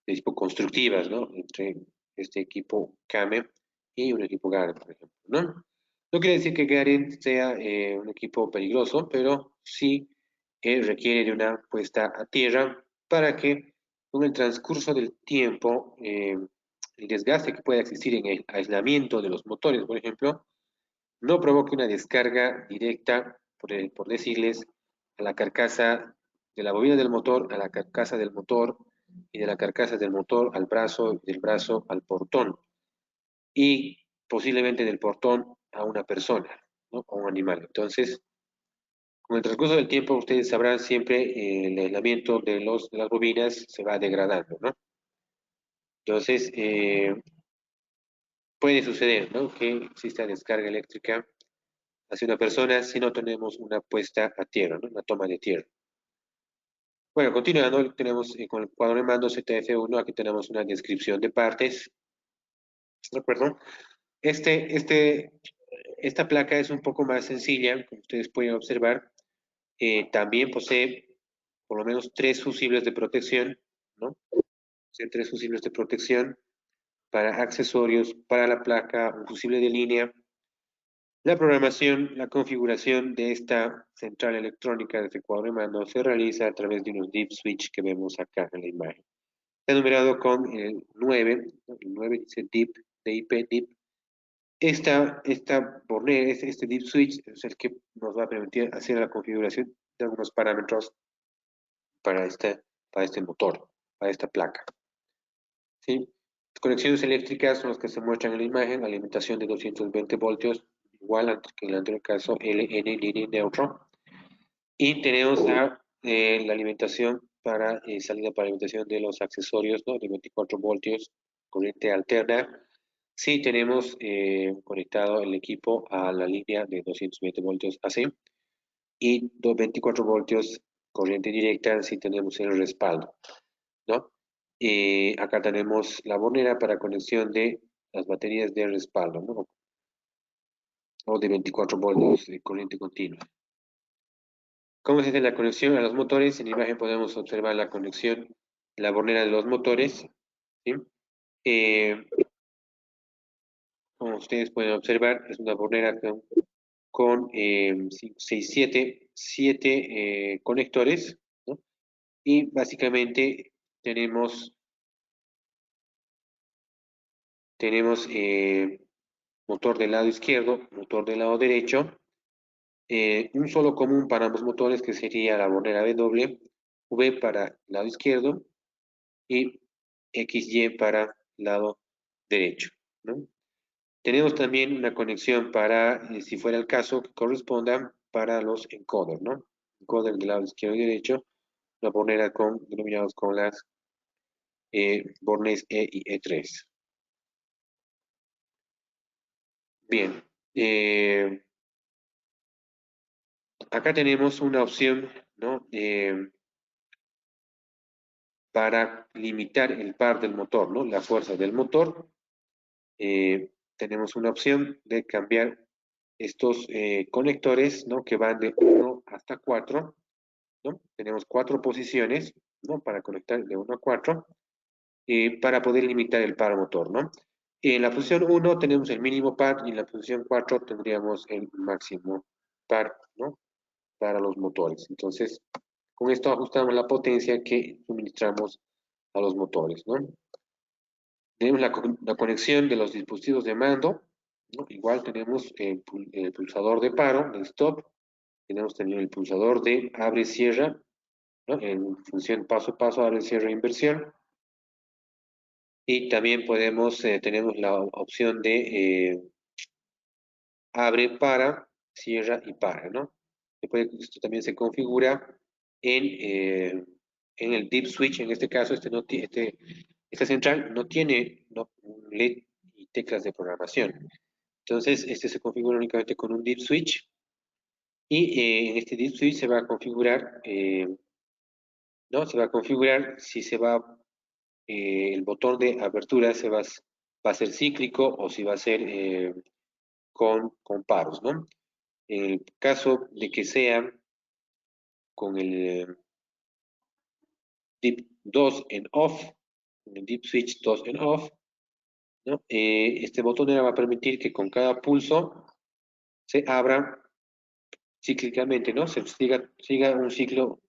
[SPEAKER 1] tipo constructivas, ¿no?, entre este equipo Kame y un equipo Garen, por ejemplo, ¿no? No quiere decir que Garen sea un equipo peligroso, pero sí requiere de una puesta a tierra para que con el transcurso del tiempo, el desgaste que pueda existir en el aislamiento de los motores, por ejemplo, no provoque una descarga directa, por decirles, a la carcasa de la bobina del motor, a la carcasa del motor, y de la carcasa del motor al brazo, y del brazo al portón, y posiblemente del portón a una persona, ¿no?, o un animal. Entonces, con el transcurso del tiempo, ustedes sabrán siempre el aislamiento de las bobinas se va degradando, ¿no? Entonces, puede suceder, ¿no?, que exista descarga eléctrica hacia una persona si no tenemos una puesta a tierra, ¿no?, una toma de tierra. Bueno, continuando, tenemos con el cuadro de mando ZF1, aquí tenemos una descripción de partes, ¿de acuerdo? Esta placa es un poco más sencilla, como ustedes pueden observar. También posee por lo menos tres fusibles de protección, ¿no? Posee tres fusibles de protección para accesorios, para la placa, un fusible de línea. La programación, la configuración de esta central electrónica de este cuadro de mando se realiza a través de unos deep switch que vemos acá en la imagen. Está numerado con el 9, ¿no? El 9 dice deep, DIP, deep. Esta bornera, este deep switch es el que nos va a permitir hacer la configuración de algunos parámetros para este motor, para esta placa, ¿sí? Las conexiones eléctricas son las que se muestran en la imagen, alimentación de 220 voltios, igual que en el anterior caso, LN, línea y neutro. Y tenemos la alimentación para salida para alimentación de los accesorios, ¿no?, de 24 voltios, corriente alterna. Sí tenemos conectado el equipo a la línea de 220 voltios AC y 24 voltios corriente directa si tenemos el respaldo, ¿no? Acá tenemos la bornera para conexión de las baterías de respaldo, ¿no?, o de 24 voltios de corriente continua. ¿Cómo se hace la conexión a los motores? En la imagen podemos observar la conexión, la bornera de los motores, ¿sí? Eh, Como ustedes pueden observar, es una bornera con 7 conectores, ¿no? Y básicamente tenemos, tenemos motor del lado izquierdo, motor del lado derecho, un solo común para ambos motores que sería la bornera W, V para el lado izquierdo y XY para el lado derecho, ¿no? Tenemos también una conexión para, si fuera el caso, que corresponda para los encoders, ¿no? Encoder del lado izquierdo y derecho, la bornera denominados con las bornes E y E3. Bien, acá tenemos una opción, ¿no?, para limitar el par del motor, ¿no?, la fuerza del motor. Tenemos una opción de cambiar estos conectores, ¿no?, que van de 1 hasta 4, ¿no? Tenemos 4 posiciones, ¿no?, para conectar de 1 a 4, para poder limitar el par motor, ¿no? En la posición 1 tenemos el mínimo par y en la posición 4 tendríamos el máximo par, ¿no?, para los motores. Entonces, con esto ajustamos la potencia que suministramos a los motores, ¿no? Tenemos la conexión de los dispositivos de mando, ¿no? Igual tenemos el pulsador de paro, de stop, tenemos también el pulsador de abre-cierra, ¿no?, en función paso a paso, abre-cierra inversión, y también tenemos la opción de abre para, cierra y para, ¿no? Después esto también se configura en el deep switch, en este caso, esta central no tiene un LED y teclas de programación. Entonces, este se configura únicamente con un deep switch y en este deep switch se va a configurar, ¿no? Se va a configurar si se va, el botón de apertura va a ser cíclico o si va a ser con paros, ¿no? En el caso de que sea con el deep 2 en off, con el deep switch 2 en off, ¿no? Este botón va a permitir que con cada pulso se abra cíclicamente, ¿no? Se siga un ciclo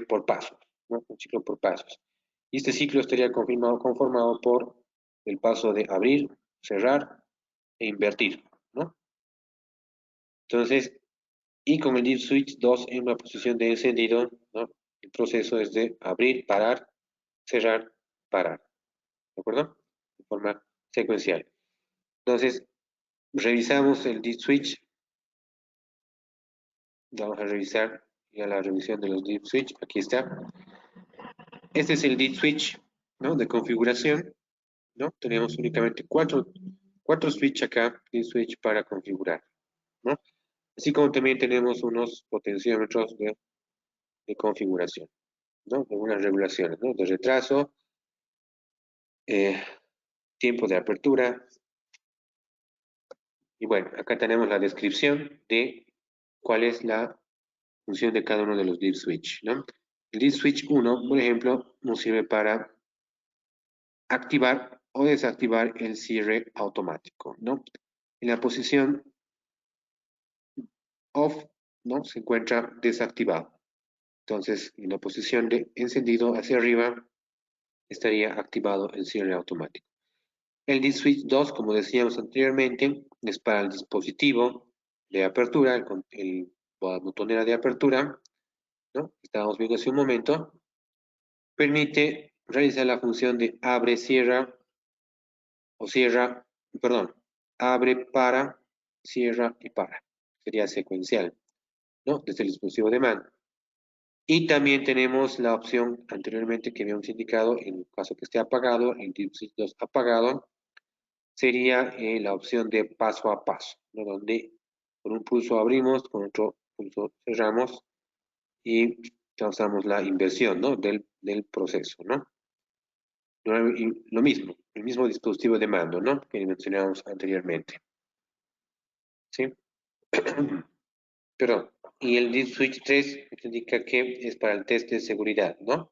[SPEAKER 1] por pasos, ¿no? Un ciclo por pasos. Y este ciclo estaría conformado por el paso de abrir, cerrar e invertir, ¿no? Entonces, y con el deep switch 2 en una posición de encendido, ¿no? El proceso es de abrir, parar, cerrar, parar, ¿de acuerdo? De forma secuencial. Entonces, revisamos el deep switch. Vamos a revisar ya la revisión de los deep switch. Aquí está. Este es el deep switch, ¿no? De configuración, ¿no? Tenemos únicamente cuatro switch acá, deep switch para configurar, ¿no? Así como también tenemos unos potenciómetros de configuración, ¿no? Algunas regulaciones, ¿no? De retraso, eh, tiempo de apertura. Y bueno, acá tenemos la descripción de cuál es la función de cada uno de los deep switch, ¿no? El deep switch 1, por ejemplo, nos sirve para activar o desactivar el cierre automático, ¿no? En la posición off, ¿no? Se encuentra desactivado. Entonces, en la posición de encendido hacia arriba, estaría activado el cierre automático. El deep switch 2, como decíamos anteriormente, es para el dispositivo de apertura, la botonera de apertura, ¿no? Estábamos viendo hace un momento. Permite realizar la función de abre, cierra, o cierra, perdón, abre, para, cierra y para. Sería secuencial, ¿no? Desde el dispositivo de mando. Y también tenemos la opción anteriormente que habíamos indicado, en caso que esté apagado, el deep switch 2 apagado, sería la opción de paso a paso, ¿no? Donde con un pulso abrimos, con otro pulso cerramos y causamos la inversión, ¿no? del proceso, ¿no? Lo mismo, el mismo dispositivo de mando, ¿no? Que mencionábamos anteriormente, ¿sí? Perdón. Y el deep switch 3 indica que es para el test de seguridad, ¿no?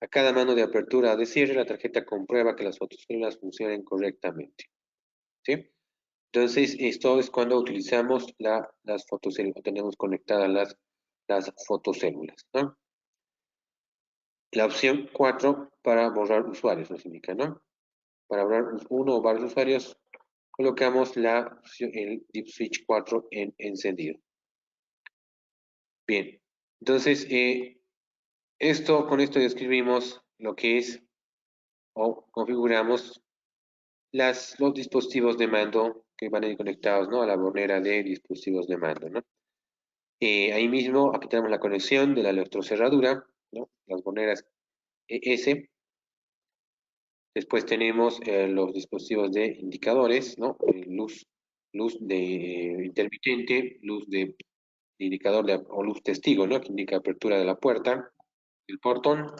[SPEAKER 1] A cada mano de apertura o de cierre, la tarjeta comprueba que las fotocélulas funcionen correctamente, ¿sí? Entonces, esto es cuando utilizamos las fotocélulas, tenemos conectadas las fotocélulas, ¿no? La opción 4 para borrar usuarios nos indica, ¿no? Para borrar uno o varios usuarios, colocamos el Deep Switch 4 en encendido. Bien, entonces, con esto describimos lo que es o configuramos los dispositivos de mando que van a ir conectados, ¿no? A la bornera de dispositivos de mando, ¿no? Ahí mismo, aquí tenemos la conexión de la electrocerradura, ¿no? Las borneras ES. Después tenemos los dispositivos de indicadores, ¿no? Luz de intermitente, luz de indicador o luz testigo, ¿no? Que indica apertura de la puerta, el portón.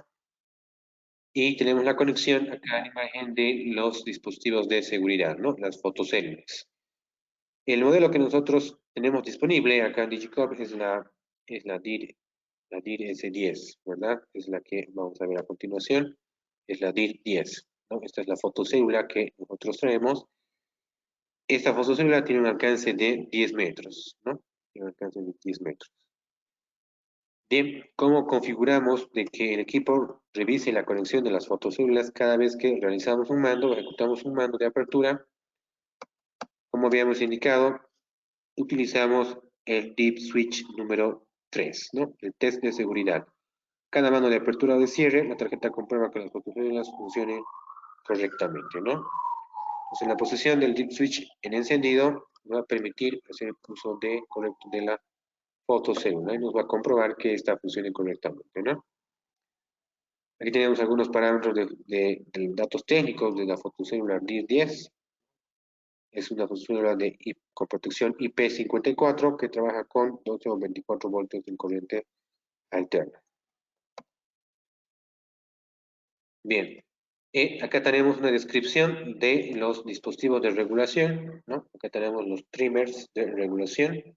[SPEAKER 1] Y tenemos la conexión acá en la imagen de los dispositivos de seguridad, ¿no? Las fotocélulas. El modelo que nosotros tenemos disponible acá en Digicorp es la DIR S10, ¿verdad? Es la que vamos a ver a continuación. Es la DIR 10, ¿no? Esta es la fotocélula que nosotros traemos. Esta fotocélula tiene un alcance de 10 metros, ¿no? Tiene un alcance de 10 metros. Bien, ¿cómo configuramos de que el equipo revise la conexión de las fotocélulas cada vez que realizamos un mando, ejecutamos un mando de apertura? Como habíamos indicado, utilizamos el Deep Switch número 3, ¿no? El test de seguridad. Cada mando de apertura o de cierre, la tarjeta comprueba que las fotocélulas funcionen correctamente, ¿no? Entonces, la posición del dip switch en encendido nos va a permitir hacer el uso correcto de la fotocélula y nos va a comprobar que esta funcione correctamente, ¿no? Aquí tenemos algunos parámetros de datos técnicos de la fotocélula DIR10. Es una fotocélula con protección IP54 que trabaja con 12 o 24 voltios en corriente alterna. Bien, acá tenemos una descripción de los dispositivos de regulación, ¿no? Acá tenemos los trimmers de regulación,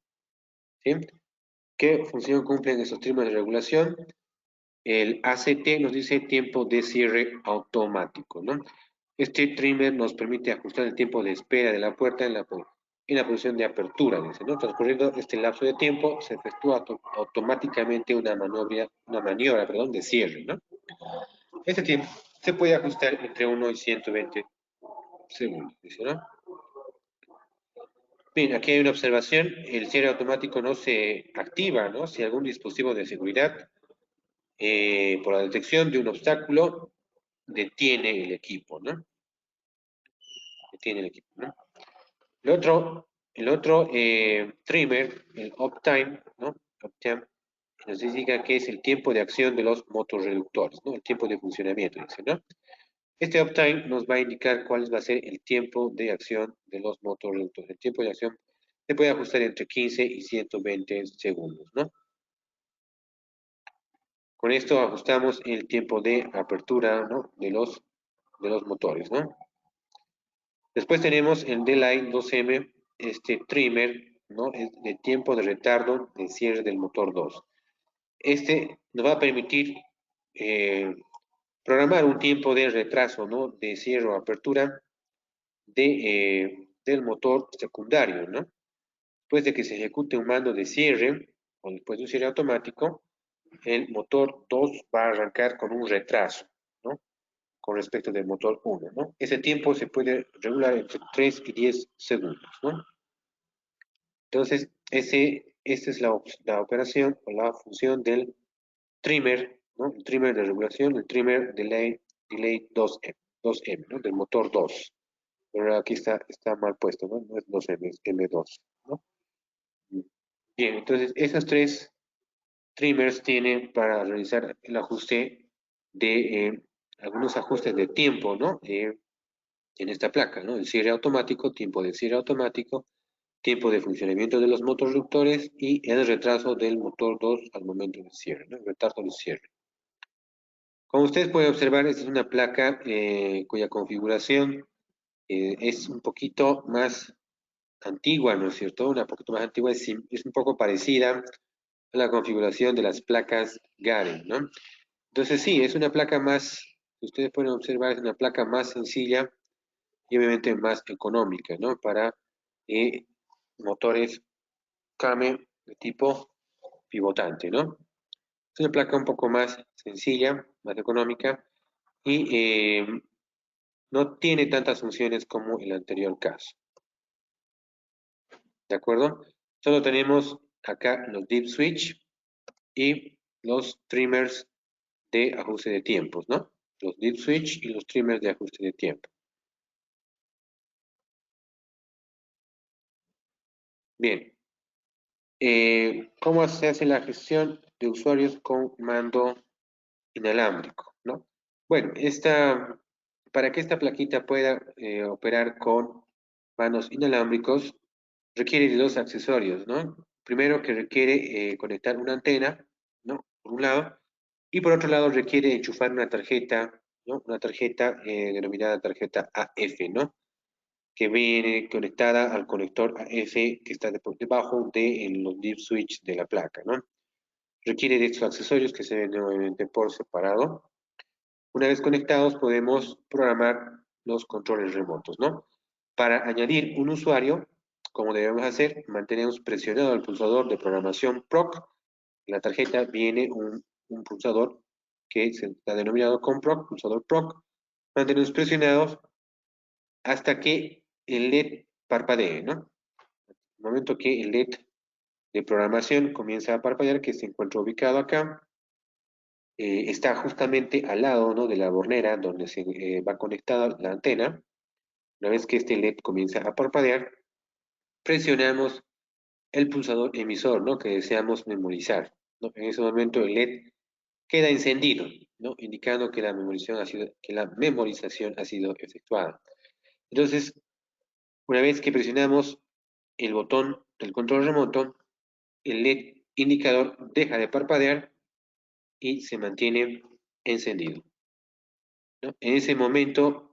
[SPEAKER 1] ¿sí? ¿Qué función cumplen esos trimmers de regulación? El ACT nos dice tiempo de cierre automático, ¿no? Este trimmer nos permite ajustar el tiempo de espera de la puerta en la posición de apertura, dice, ¿no? Transcurriendo este lapso de tiempo, se efectúa automáticamente una maniobra, perdón, de cierre, ¿no? Este tiempo se puede ajustar entre 1 y 120 segundos, dice, ¿no? Bien, aquí hay una observación, el cierre automático no se activa, ¿no? Si algún dispositivo de seguridad, por la detección de un obstáculo, detiene el equipo, ¿no? Detiene el equipo, ¿no? El otro trimmer, el uptime, ¿no? Uptime nos indica que es el tiempo de acción de los motorreductores, ¿no? El tiempo de funcionamiento, dice, ¿no? Este uptime nos va a indicar cuál va a ser el tiempo de acción de los motorreductores. El tiempo de acción se puede ajustar entre 15 y 120 segundos, ¿no? Con esto ajustamos el tiempo de apertura, ¿no? de los motores, ¿no? Después tenemos el D-Line 2M, este trimmer, ¿no? Es de tiempo de retardo de cierre del motor 2. Este nos va a permitir programar un tiempo de retraso, ¿no? De cierre o apertura del motor secundario, ¿no? Después de que se ejecute un mando de cierre, o después de un cierre automático, el motor 2 va a arrancar con un retraso, ¿no? Con respecto del motor 1, ¿no? Ese tiempo se puede regular entre 3 y 10 segundos, ¿no? Entonces, esta es la operación o la función del trimmer, ¿no? El trimmer de regulación, el trimmer delay 2M, ¿no? Del motor 2. Pero aquí está mal puesto, ¿no? No es 2M, es M2, ¿no? Bien, entonces esos tres trimmers tienen para realizar el ajuste de algunos ajustes de tiempo, ¿no? En esta placa, ¿no? El cierre automático, tiempo de cierre automático, tiempo de funcionamiento de los motorreductores y el retraso del motor 2 al momento del cierre, ¿no? El retardo del cierre. Como ustedes pueden observar, esta es una placa cuya configuración es un poquito más antigua, ¿no es cierto? Una poquito más antigua, es un poco parecida a la configuración de las placas Garen, ¿no? Entonces sí, es una placa más, ustedes pueden observar, es una placa más sencilla y obviamente más económica, ¿no? Para motores Kame de tipo pivotante, ¿no? Es una placa un poco más sencilla, más económica y no tiene tantas funciones como el anterior caso. ¿De acuerdo? Solo tenemos acá los deep switch y los trimmers de ajuste de tiempos, ¿no? Los deep switch y los trimmers de ajuste de tiempo. Bien. ¿Cómo se hace la gestión de usuarios con mando inalámbrico, ¿no? Bueno, para que esta plaquita pueda operar con manos inalámbricos, requiere de dos accesorios, ¿no? Primero que requiere conectar una antena, ¿no? Por un lado, y por otro lado requiere enchufar una tarjeta, ¿no? Una tarjeta denominada tarjeta AF, ¿no? Que viene conectada al conector AF que está debajo de los deep switch de la placa, ¿no? Requiere de estos accesorios que se ven nuevamente por separado. Una vez conectados podemos programar los controles remotos, ¿no? Para añadir un usuario, como debemos hacer, mantenemos presionado el pulsador de programación PROC. En la tarjeta viene un pulsador que se está denominado con PROC, pulsador PROC. Mantenemos presionados hasta que el LED parpadee, ¿no? En el momento que el LED de programación comienza a parpadear, que se encuentra ubicado acá, está justamente al lado, ¿no? De la bornera donde se va conectada la antena, Una vez que este LED comienza a parpadear, presionamos el pulsador emisor, ¿no? Que deseamos memorizar, ¿no? En ese momento el LED queda encendido, ¿no? Indicando que la memorización ha sido efectuada. Entonces, una vez que presionamos el botón del control remoto, el LED indicador deja de parpadear y se mantiene encendido, ¿no? En ese momento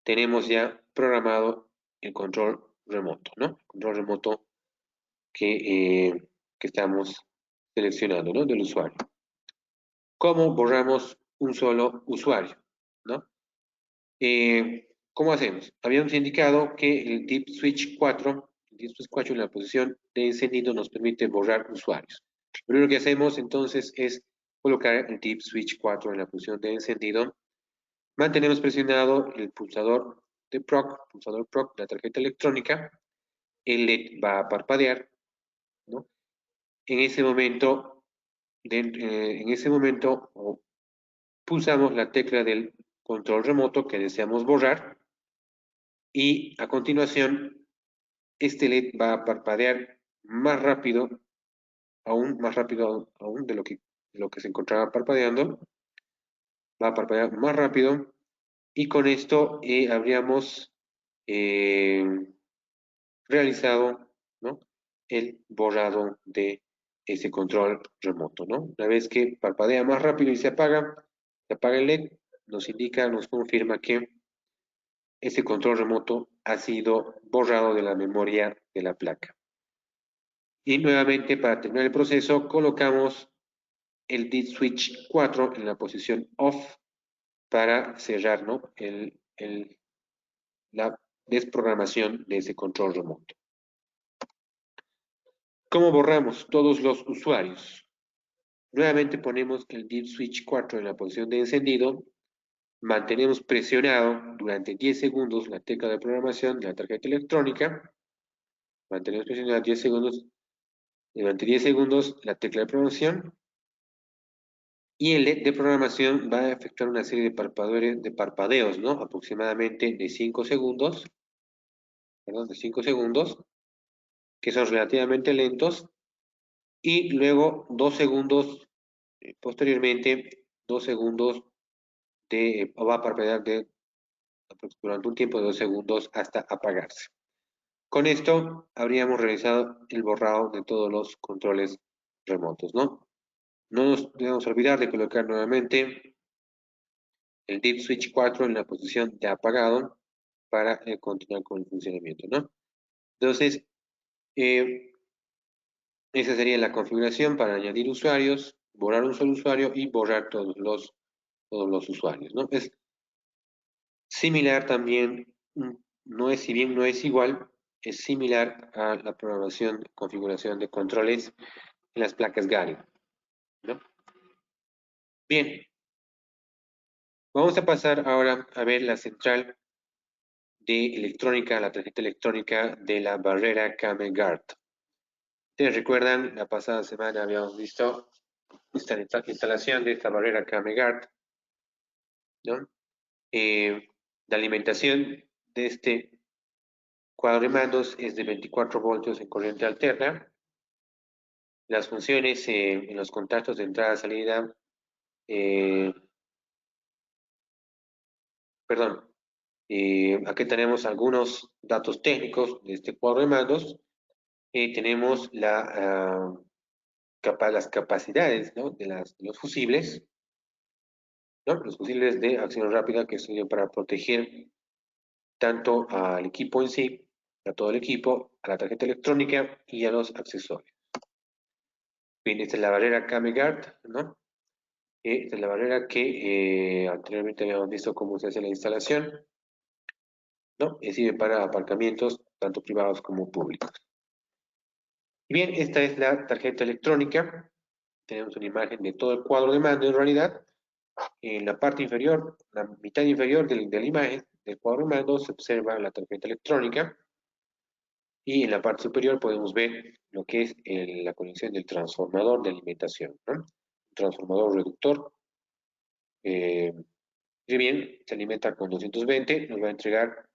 [SPEAKER 1] tenemos ya programado el control remoto, ¿no? Control remoto que estamos seleccionando, ¿no? Del usuario. ¿Cómo borramos un solo usuario, ¿no? ¿Cómo hacemos? Habíamos indicado que el Deep Switch 4, en la posición de encendido nos permite borrar usuarios. Lo primero que hacemos entonces es colocar el Deep Switch 4 en la posición de encendido. Mantenemos presionado el pulsador PROC de la tarjeta electrónica. El LED va a parpadear, ¿no? En ese momento, pulsamos la tecla del control remoto que deseamos borrar y a continuación este LED va a parpadear más rápido, aún más rápido aún de lo que se encontraba parpadeando, va a parpadear más rápido y con esto habríamos eh, realizado, ¿no? El borrado de ese control remoto, ¿no? Una vez que parpadea más rápido y se apaga el LED, nos confirma que ese control remoto ha sido borrado de la memoria de la placa. Y nuevamente, para terminar el proceso, colocamos el Deep Switch 4 en la posición OFF para cerrar, ¿no? La desprogramación de ese control remoto. ¿Cómo borramos todos los usuarios? Nuevamente ponemos el Deep Switch 4 en la posición de encendido, mantenemos presionado durante 10 segundos la tecla de programación de la tarjeta electrónica, mantenemos presionado 10 segundos, durante 10 segundos la tecla de programación y el LED de programación va a efectuar una serie de parpadeos, ¿no? Aproximadamente de 5 segundos, perdón, de 5 segundos, que son relativamente lentos, y luego 2 segundos, posteriormente, 2 segundos va a parpadear durante un tiempo de 2 segundos hasta apagarse. Con esto habríamos realizado el borrado de todos los controles remotos, ¿no? No nos debemos olvidar de colocar nuevamente el Deep Switch 4 en la posición de apagado para continuar con el funcionamiento, ¿no? Entonces, esa sería la configuración para añadir usuarios, borrar un solo usuario y borrar todos los usuarios, ¿no? Es similar también, si bien no es igual, es similar a la programación, configuración de controles en las placas Gary, ¿no? Bien, vamos a pasar ahora a ver la central de electrónica, la tarjeta electrónica de la barrera CameGuard. ¿Ustedes recuerdan? La pasada semana habíamos visto esta instalación de esta barrera CameGuard, ¿no? La alimentación de este cuadro de mandos es de 24 voltios en corriente alterna. Las funciones en los contactos de entrada-salida, perdón, aquí tenemos algunos datos técnicos de este cuadro de mandos. Tenemos las capacidades, ¿no? de los fusibles, ¿no? Los fusibles de acción rápida que sirven para proteger tanto al equipo en sí, a todo el equipo, a la tarjeta electrónica y a los accesorios. Bien, esta es la barrera CameGuard, ¿no? Esta es la barrera que anteriormente habíamos visto cómo se hace la instalación, ¿no? Sirve para aparcamientos, tanto privados como públicos. Y bien, esta es la tarjeta electrónica. Tenemos una imagen de todo el cuadro de mando en realidad. En la parte inferior, la mitad inferior de la imagen del cuadro de mando se observa la tarjeta electrónica. Y en la parte superior podemos ver lo que es la conexión del transformador de alimentación, ¿no? Un transformador reductor Y bien, se alimenta con 220, nos va a entregar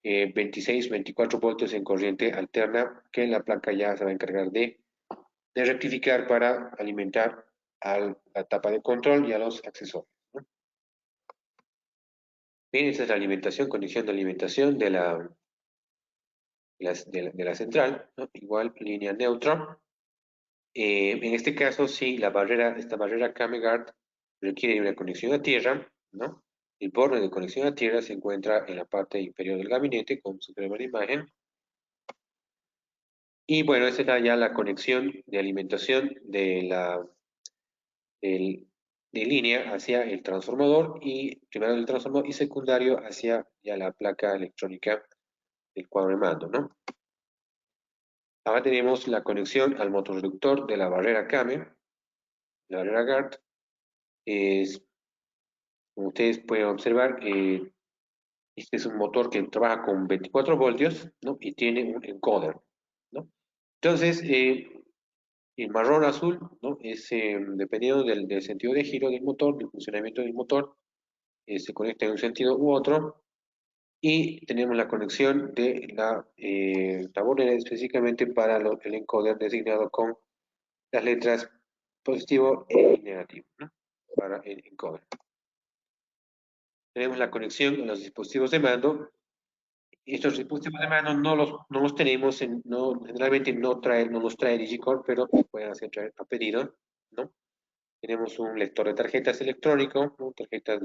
[SPEAKER 1] 26, 24 voltios en corriente alterna, que la placa ya se va a encargar de rectificar para alimentar a la tapa de control y a los accesorios, ¿no? Bien, esta es la alimentación, conexión de alimentación de la central, ¿no? Igual línea neutra. En este caso, sí, esta barrera CameGuard requiere una conexión a tierra, ¿no? El borde de conexión a tierra se encuentra en la parte inferior del gabinete, como se observa en la imagen. Y bueno, esta es ya la conexión de alimentación del- de línea hacia el transformador y primero del transformador y secundario hacia ya la placa electrónica del cuadro de mando, ¿no? Ahora tenemos la conexión al motor reductor de la barrera CAME, la barrera GUARD. Es, como ustedes pueden observar, este es un motor que trabaja con 24 voltios, ¿no? Y tiene un encoder, ¿no? Entonces, el marrón azul, ¿no? Es dependiendo del sentido de giro del motor, del funcionamiento del motor, se conecta en un sentido u otro. Y tenemos la conexión de la bobina específicamente para el encoder designado con las letras positivo y negativo, ¿no? Para el encoder. Tenemos la conexión con los dispositivos de mando. Estos dispositivos de mando no los tenemos, generalmente no los trae Digicore, pero pueden hacer traer a pedido, ¿no? Tenemos un lector de tarjetas electrónico, ¿no? Tarjetas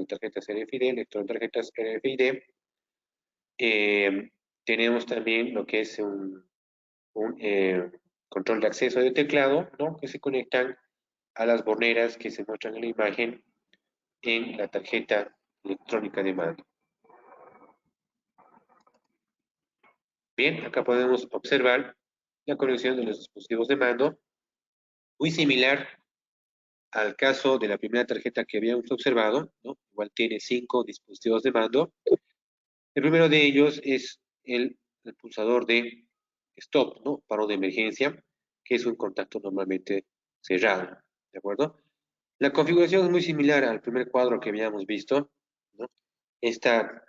[SPEAKER 1] RFID, lector de tarjetas RFID. Eh, tenemos también lo que es un control de acceso de teclado, ¿no? Que se conectan a las borneras que se muestran en la imagen en la tarjeta electrónica de mando. Bien, acá podemos observar la conexión de los dispositivos de mando, muy similar al caso de la primera tarjeta que habíamos observado, ¿no? Igual tiene 5 dispositivos de mando. El primero de ellos es el pulsador de stop, ¿no? Paro de emergencia, que es un contacto normalmente cerrado, ¿de acuerdo? La configuración es muy similar al primer cuadro que habíamos visto, ¿no? Esta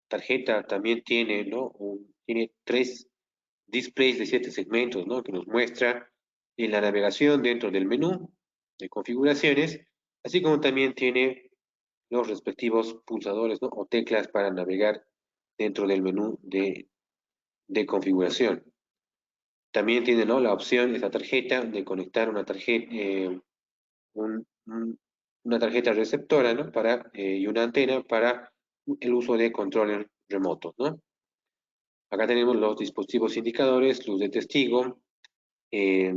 [SPEAKER 1] tarjeta también tiene, ¿no? Tiene 3 displays de 7 segmentos, ¿no? Que nos muestra en la navegación dentro del menú de configuraciones, así como también tiene los respectivos pulsadores, ¿no? O teclas para navegar dentro del menú de configuración. También tiene, ¿no? La opción, esta tarjeta, de conectar una tarjeta receptora, ¿no? Y una antena para el uso de controles remotos, ¿no? Acá tenemos los dispositivos indicadores, luz de testigo, eh,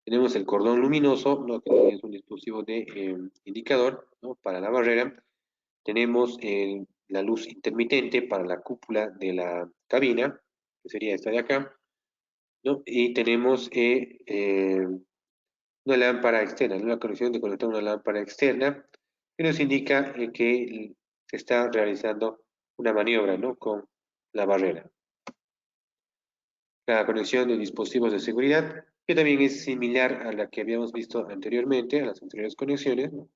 [SPEAKER 1] tenemos el cordón luminoso, ¿no? Que es un dispositivo de indicador, ¿no? Para la barrera. Tenemos la luz intermitente para la cúpula de la cabina, que sería esta de acá, ¿no? Y tenemos una lámpara externa, ¿no? La conexión de conectar una lámpara externa, que nos indica que se está realizando una maniobra, ¿no? Con la barrera. La conexión de dispositivos de seguridad, que también es similar a la que habíamos visto anteriormente, a las anteriores conexiones, ¿no?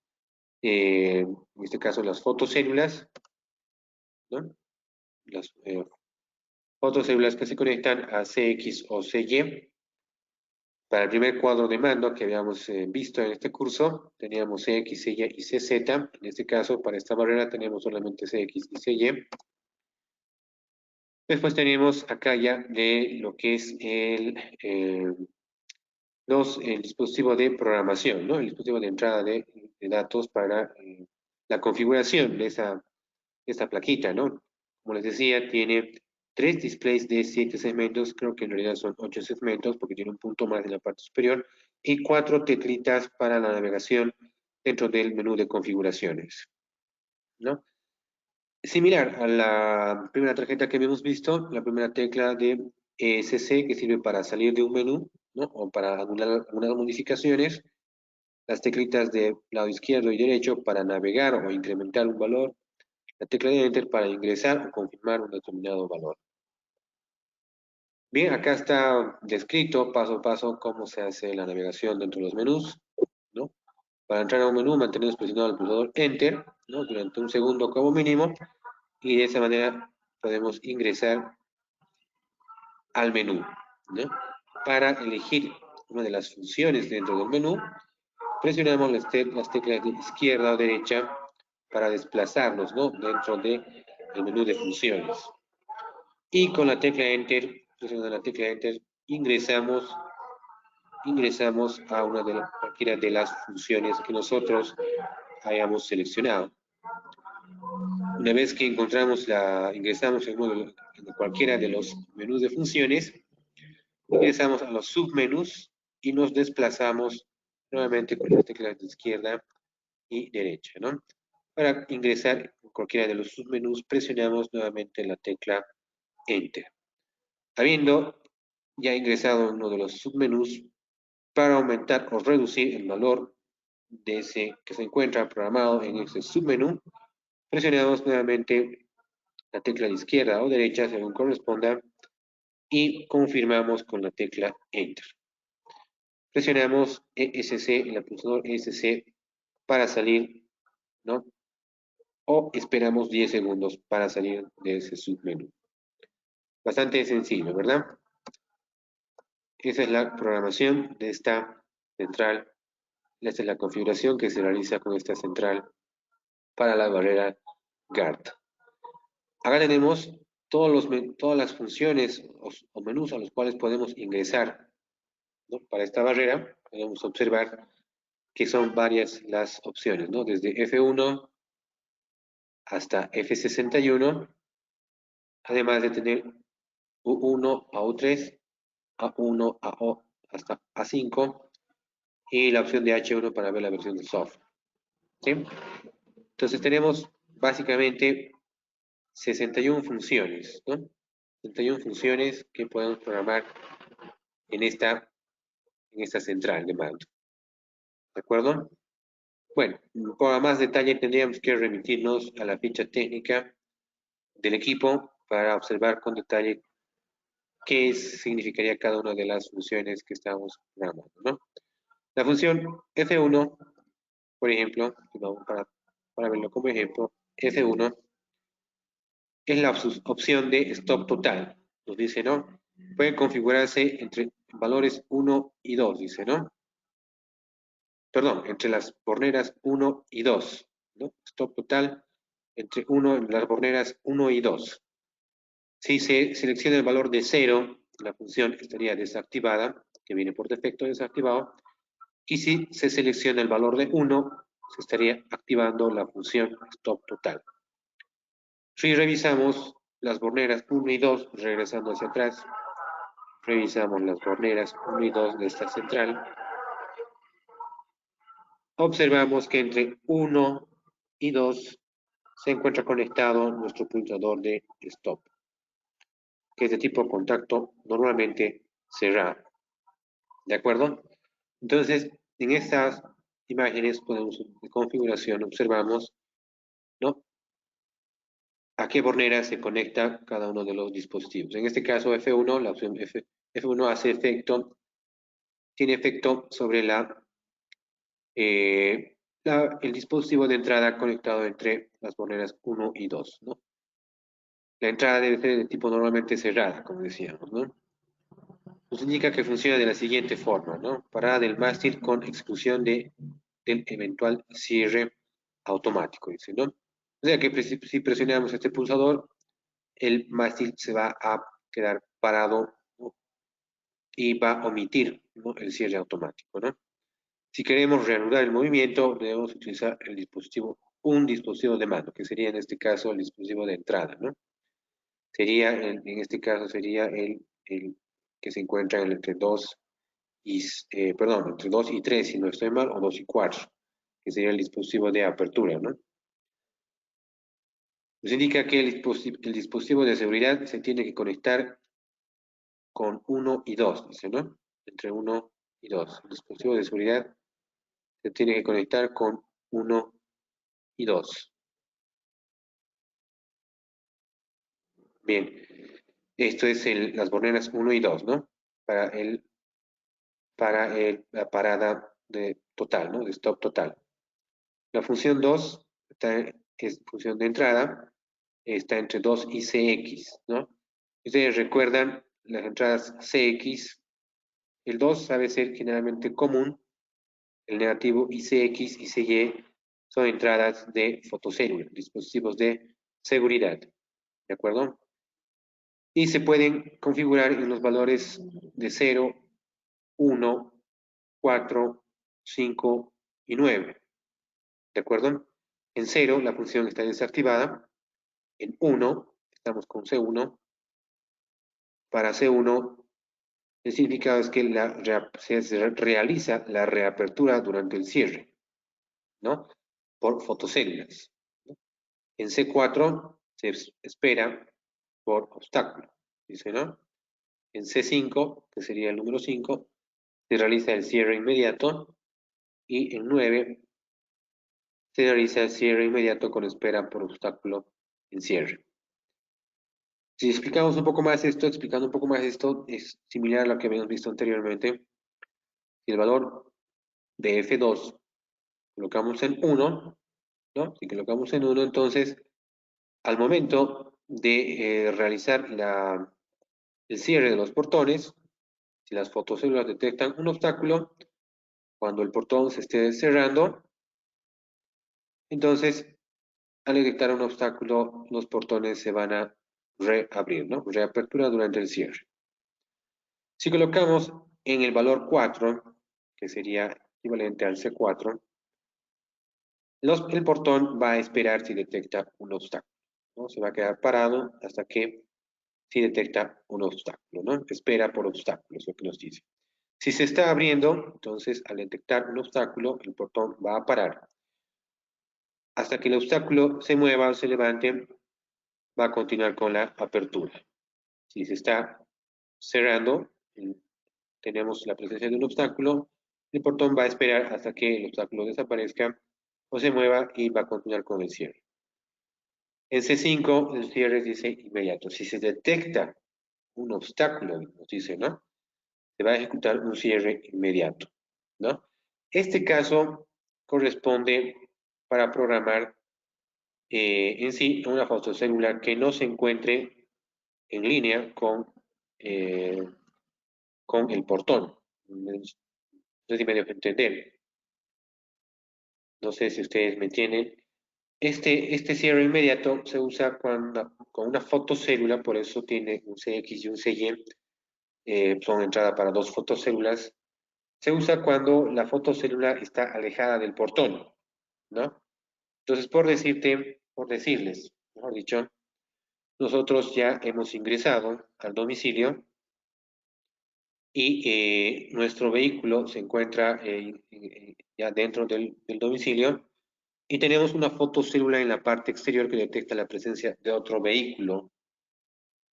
[SPEAKER 1] En este caso las fotocélulas, ¿no? Las fotocélulas que se conectan a CX o CY. Para el primer cuadro de mando que habíamos visto en este curso, teníamos CX, CY y CZ. En este caso, para esta barrera tenemos solamente CX y CY. Después tenemos acá ya de lo que es el dispositivo de programación, ¿no? El dispositivo de entrada de datos para la configuración de esta plaquita, ¿no? Como les decía, tiene 3 displays de 7 segmentos, creo que en realidad son 8 segmentos porque tiene un punto más en la parte superior, y 4 teclitas para la navegación dentro del menú de configuraciones, ¿no? Similar a la primera tarjeta que habíamos visto, la primera tecla de ESC que sirve para salir de un menú, ¿no? O para algunas modificaciones, las teclitas de lado izquierdo y derecho para navegar o incrementar un valor, la tecla de Enter para ingresar o confirmar un determinado valor. Bien, acá está descrito paso a paso cómo se hace la navegación dentro de los menús, ¿no? Para entrar a un menú mantenemos presionado el pulsador Enter, ¿no? Durante un segundo como mínimo, y de esa manera podemos ingresar al menú, ¿no? Para elegir una de las funciones dentro del menú, presionamos las teclas de izquierda o derecha para desplazarnos, ¿no? Dentro del menú de funciones. Y con la tecla Enter, presionando la tecla Enter, ingresamos a cualquiera de las funciones que nosotros hayamos seleccionado. Una vez que ingresamos en cualquiera de los menús de funciones, ingresamos a los submenús y nos desplazamos nuevamente con las teclas de izquierda y derecha, ¿no? Para ingresar en cualquiera de los submenús, presionamos nuevamente la tecla Enter. Habiendo ya ingresado en uno de los submenús, para aumentar o reducir el valor de ese que se encuentra programado en ese submenú, presionamos nuevamente la tecla de izquierda o derecha según corresponda y confirmamos con la tecla Enter. Presionamos ESC, el pulsador ESC para salir, ¿no? O esperamos 10 segundos para salir de ese submenú. Bastante sencillo, ¿verdad? Esa es la programación de esta central. Esta es la configuración que se realiza con esta central para la barrera GART. Acá tenemos todas las funciones o menús a los cuales podemos ingresar, ¿no? Para esta barrera podemos observar que son varias las opciones, ¿no? Desde F1 hasta F61, además de tener U1 a U3, A1 a O hasta A5 y la opción de H1 para ver la versión de software, ¿sí? Entonces tenemos básicamente 61 funciones, ¿no? 61 funciones que podemos programar en esta central de mando. ¿De acuerdo? Bueno, para más detalle tendríamos que remitirnos a la ficha técnica del equipo para observar con detalle qué significaría cada una de las funciones que estamos programando, ¿no? La función F1, por ejemplo, para verlo como ejemplo, F1 es la opción de stop total. Nos dice, ¿no? Puede configurarse entre valores 1 y 2, dice, ¿no? Perdón, entre las borneras 1 y 2, ¿no? Stop total entre las borneras 1 y 2. Si se selecciona el valor de 0, la función estaría desactivada, que viene por defecto desactivado, y si se selecciona el valor de 1, se estaría activando la función stop total. Si revisamos las borneras 1 y 2, regresando hacia atrás, revisamos las borneras 1 y 2 de esta central, observamos que entre 1 y 2 se encuentra conectado nuestro pulsador de stop, que es de tipo contacto normalmente cerrado. ¿De acuerdo? Entonces, en estas imágenes de configuración observamos, ¿no? A qué bornera se conecta cada uno de los dispositivos. En este caso F1, la opción F1 tiene efecto sobre el dispositivo de entrada conectado entre las borneras 1 y 2, ¿no? La entrada debe ser de tipo normalmente cerrada, como decíamos, ¿no? Nos indica que funciona de la siguiente forma, ¿no? Parada del mástil con exclusión del eventual cierre automático, dice, ¿no? O sea que si presionamos este pulsador, el mástil se va a quedar parado, ¿no? Y va a omitir, ¿no? El cierre automático, ¿no? Si queremos reanudar el movimiento, debemos utilizar un dispositivo de mando, que sería en este caso el dispositivo de entrada, ¿no? En este caso sería el que se encuentra entre 2 entre 2 y 3, si no estoy mal, o 2 y 4, que sería el dispositivo de apertura, ¿no? Nos indica que el dispositivo de seguridad se tiene que conectar con 1 y 2, dice, ¿no? Entre 1 y 2. El dispositivo de seguridad se tiene que conectar con 1 y 2. Bien, esto es las borneras 1 y 2, ¿no? Para la parada de total, ¿no? De stop total. La función 2 es función de entrada, está entre 2 y Cx, ¿no? Ustedes recuerdan las entradas Cx, el 2 sabe ser generalmente común, el negativo ICX y CY son entradas de fotocélula, dispositivos de seguridad, ¿de acuerdo? Y se pueden configurar en los valores de 0, 1, 4, 5 y 9, ¿de acuerdo? En 0 la función está desactivada, en 1 estamos con C1, para C1 el significado es que se realiza la reapertura durante el cierre, ¿no? Por fotocélulas. En C4 se espera por obstáculo, dice, ¿no? En C5, que sería el número 5, se realiza el cierre inmediato y en 9 se realiza el cierre inmediato con espera por obstáculo en cierre. Si explicamos un poco más esto, explicando un poco más esto, es similar a lo que habíamos visto anteriormente. Si el valor de F2 colocamos en 1, ¿no? Si colocamos en 1, entonces, al momento de realizar el cierre de los portones, si las fotocélulas detectan un obstáculo, cuando el portón se esté cerrando, entonces, al detectar un obstáculo, los portones se van a reabrir, ¿no? Reapertura durante el cierre. Si colocamos en el valor 4, que sería equivalente al C4, el portón va a esperar si detecta un obstáculo, ¿no? Se va a quedar parado hasta que si detecta un obstáculo, ¿no? Espera por obstáculos, lo que nos dice. Si se está abriendo, entonces al detectar un obstáculo, el portón va a parar. Hasta que el obstáculo se mueva o se levante, va a continuar con la apertura. Si se está cerrando, tenemos la presencia de un obstáculo, el portón va a esperar hasta que el obstáculo desaparezca o se mueva y va a continuar con el cierre. En C5 el cierre dice inmediato. Si se detecta un obstáculo, nos dice, ¿no? Se va a ejecutar un cierre inmediato, ¿no? Este caso corresponde para programar en sí una fotocélula que no se encuentre en línea con el portón. No sé si me dejo entender. No sé si ustedes me entienden. Este cierre inmediato se usa con una fotocélula, por eso tiene un CX y un CY, son entrada para dos fotocélulas. Se usa cuando la fotocélula está alejada del portón, ¿no? Entonces, por decirles, mejor dicho, nosotros ya hemos ingresado al domicilio y nuestro vehículo se encuentra ya dentro del domicilio y tenemos una fotocélula en la parte exterior que detecta la presencia de otro vehículo.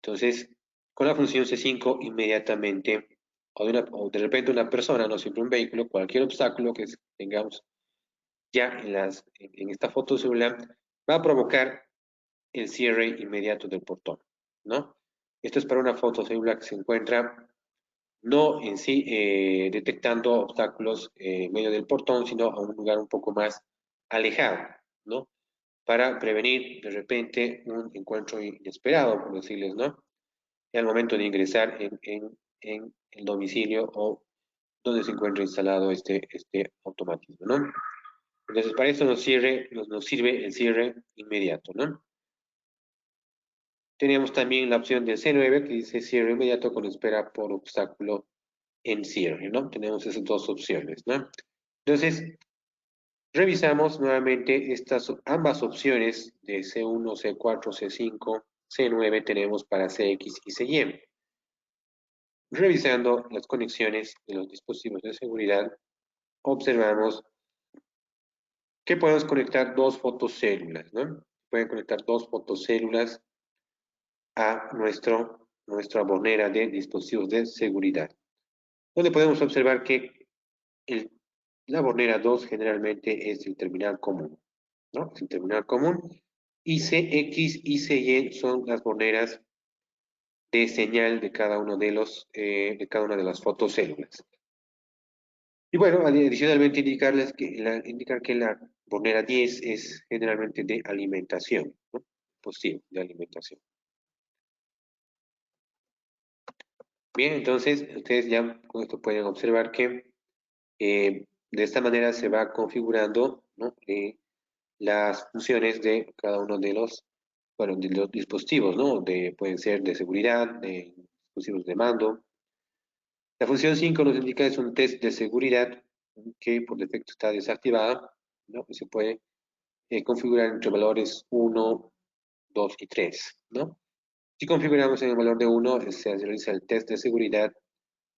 [SPEAKER 1] Entonces, con la función C5 inmediatamente, o de repente una persona, no siempre un vehículo, cualquier obstáculo que tengamos ya en esta fotocélula, va a provocar el cierre inmediato del portón, ¿no? Esto es para una fotocélula que se encuentra no en sí detectando obstáculos en medio del portón, sino a un lugar un poco más alejado, ¿no? Para prevenir de repente un encuentro inesperado, por decirles, ¿no? Y al momento de ingresar en el domicilio o donde se encuentra instalado este automatismo, ¿no? Entonces, para esto nos sirve el cierre inmediato, ¿no? Tenemos también la opción del C9 que dice cierre inmediato con espera por obstáculo en cierre, ¿no? Tenemos esas dos opciones, ¿no? Entonces, revisamos nuevamente ambas opciones de C1, C4, C5, C9 tenemos para CX y CY. Revisando las conexiones de los dispositivos de seguridad, observamos que podemos conectar dos fotocélulas, ¿no? Pueden conectar dos fotocélulas a nuestra bornera de dispositivos de seguridad, donde podemos observar que la bornera 2 generalmente es el terminal común, ¿no? Es el terminal común. Y CX y CY son las borneras de señal de cada una de las fotocélulas. Y bueno, adicionalmente indicar que la bornera 10 es generalmente de alimentación, ¿no? Positivo, de alimentación. Bien, entonces ustedes ya con esto pueden observar que de esta manera se va configurando, ¿no? Las funciones de cada uno de los, bueno, de los dispositivos, ¿no? Pueden ser de seguridad, de dispositivos de mando. La función 5 nos indica es un test de seguridad que por defecto está desactivada, ¿no? Y se puede configurar entre valores 1, 2 y 3, ¿no? Si configuramos en el valor de 1, se realiza el test de seguridad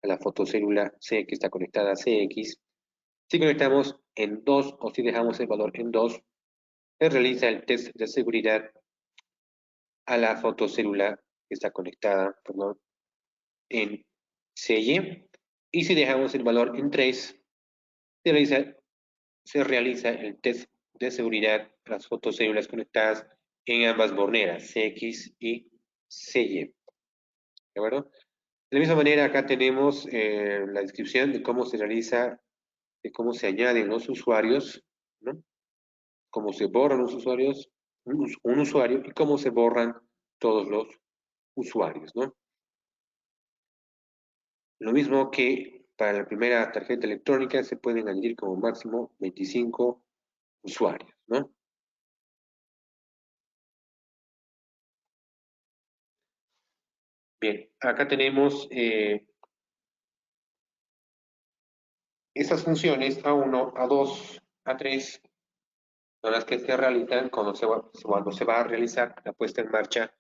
[SPEAKER 1] a la fotocélula C que está conectada a CX. Si conectamos en 2 o si dejamos el valor en 2, se realiza el test de seguridad a la fotocélula que está conectada, perdón, en CY. Y si dejamos el valor en 3, se realiza el test de seguridad a las fotocélulas conectadas en ambas borneras, CX y CY. ¿De acuerdo? De la misma manera, acá tenemos la descripción de cómo se realiza, de cómo se añaden los usuarios, ¿no? Cómo se borran los usuarios, un usuario, y cómo se borran todos los usuarios, ¿no? Lo mismo que para la primera tarjeta electrónica se pueden añadir como máximo 25 usuarios, ¿no? Bien, acá tenemos esas funciones A1, A2, A3, son las que se realizan cuando se va a realizar la puesta en marcha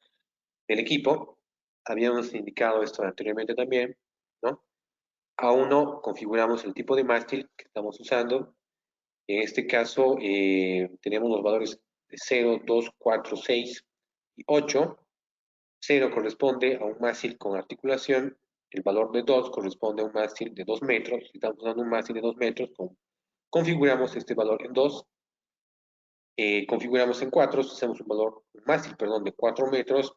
[SPEAKER 1] del equipo. Habíamos indicado esto anteriormente también, ¿no? A1 configuramos el tipo de mástil que estamos usando. En este caso tenemos los valores de 0, 2, 4, 6 y 8. 0 corresponde a un mástil con articulación. El valor de 2 corresponde a un mástil de 2 metros. Si estamos usando un mástil de 2 metros, configuramos este valor en 2. Configuramos en 4, si usamos un mástil, perdón, de 4 metros,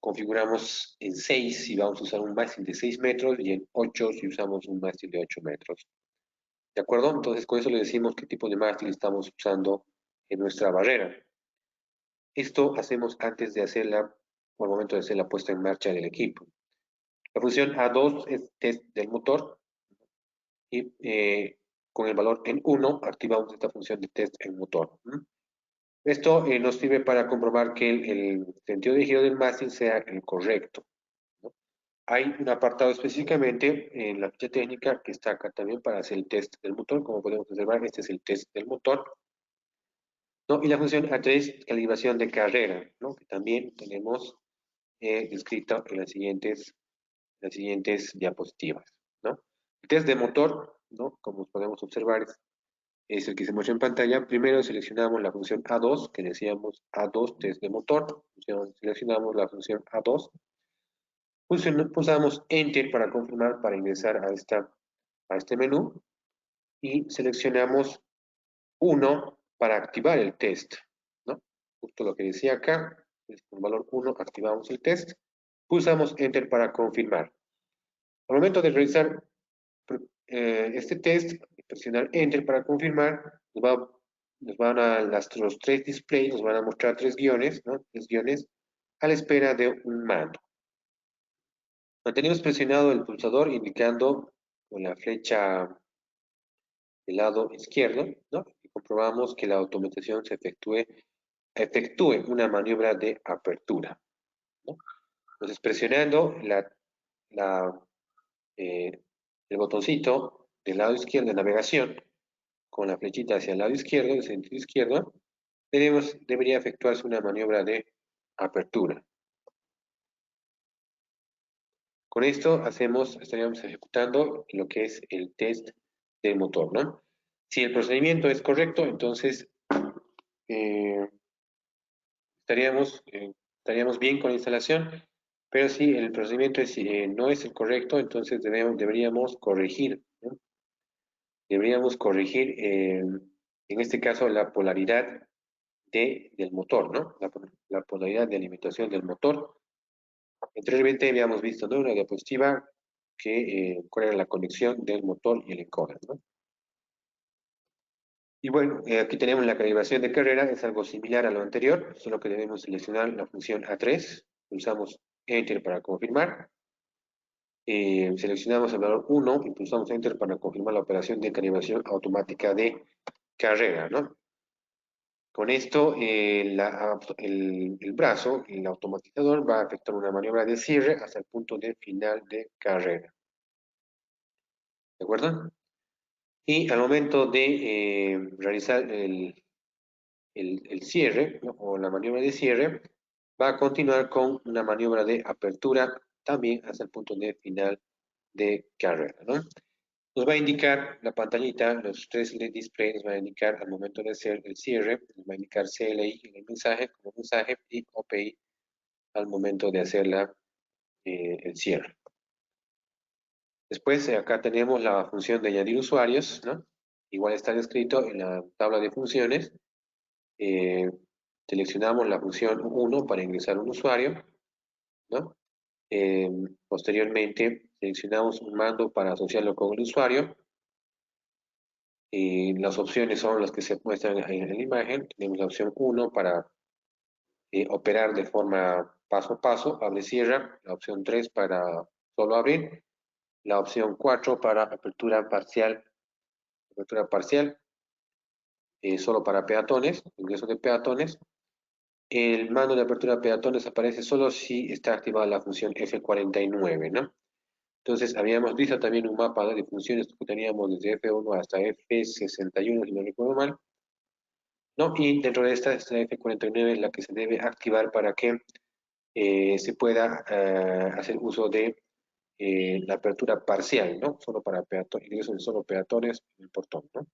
[SPEAKER 1] configuramos en 6 si vamos a usar un mástil de 6 metros y en 8 si usamos un mástil de 8 metros. ¿De acuerdo? Entonces con eso le decimos qué tipo de mástil estamos usando en nuestra barrera. Esto hacemos antes de hacerla, o al momento de hacer la puesta en marcha del equipo. La función A2 es test del motor y con el valor en 1 activamos esta función de test en motor. Esto nos sirve para comprobar que el sentido de giro del mástil sea el correcto, ¿no? Hay un apartado específicamente en la ficha técnica que está acá también para hacer el test del motor. Como podemos observar, este es el test del motor, ¿no? Y la función A3, calibración de carrera, ¿no? Que también tenemos descrito en las siguientes diapositivas, ¿no? El test de motor, ¿no? Como podemos observar, es el que se muestra en pantalla. Primero seleccionamos la función A2, que decíamos A2 test de motor. Seleccionamos la función A2. Pulsamos Enter para confirmar, para ingresar a este menú. Y seleccionamos 1 para activar el test, ¿no? Justo lo que decía acá, con valor 1 activamos el test. Pulsamos Enter para confirmar. Al momento de realizar este test, presionar Enter para confirmar, nos van a los 3 displays, nos van a mostrar 3 guiones, ¿no? 3 guiones a la espera de un mando. Mantenemos presionado el pulsador indicando con la flecha del lado izquierdo, ¿no? Y comprobamos que la automatización efectúe una maniobra de apertura, ¿no? Entonces presionando la, eh, el botoncito del lado izquierdo de navegación con la flechita hacia el lado izquierdo, el sentido izquierdo, debería efectuarse una maniobra de apertura. Con esto estaríamos ejecutando lo que es el test del motor, ¿no? Si el procedimiento es correcto, entonces eh, estaríamos bien con la instalación, pero si el procedimiento no es el correcto, entonces deberíamos corregir, ¿no? Deberíamos corregir, en este caso, la polaridad del motor, ¿no? La polaridad de alimentación del motor. Anteriormente habíamos visto, ¿no? Una diapositiva cuál era la conexión del motor y el encoder, ¿no? Y bueno, aquí tenemos la calibración de carrera, es algo similar a lo anterior, solo que debemos seleccionar la función A3, pulsamos Enter para confirmar, seleccionamos el valor 1 y pulsamos Enter para confirmar la operación de calibración automática de carrera, ¿no? Con esto, el brazo, el automatizador, va a efectuar una maniobra de cierre hasta el punto de final de carrera. ¿De acuerdo? Y al momento de realizar el cierre, ¿no? O la maniobra de cierre, va a continuar con una maniobra de apertura también hasta el punto de final de carrera, ¿no? Nos va a indicar la pantallita, los tres LED display, nos va a indicar al momento de hacer el cierre, nos va a indicar CLI en el mensaje como mensaje y OPI al momento de hacer el cierre. Después acá tenemos la función de añadir usuarios, ¿no? Igual está descrito en la tabla de funciones. Eh, Seleccionamos la función 1 para ingresar un usuario, ¿no? Posteriormente seleccionamos un mando para asociarlo con el usuario. Las opciones son las que se muestran en la imagen. Tenemos la opción 1 para operar de forma paso a paso, abre-cierra. La opción 3 para solo abrir. La opción 4 para apertura parcial, solo para peatones, ingreso de peatones. El mando de apertura de peatones aparece solo si está activada la función F49, ¿no? Entonces, habíamos visto también un mapa de funciones que teníamos desde F1 hasta F61, si no recuerdo mal, ¿no? Y dentro de esta F49 es la que se debe activar para que se pueda hacer uso de la apertura parcial, ¿no? Solo para peatones, ingreso de solo peatones en el portón, ¿no?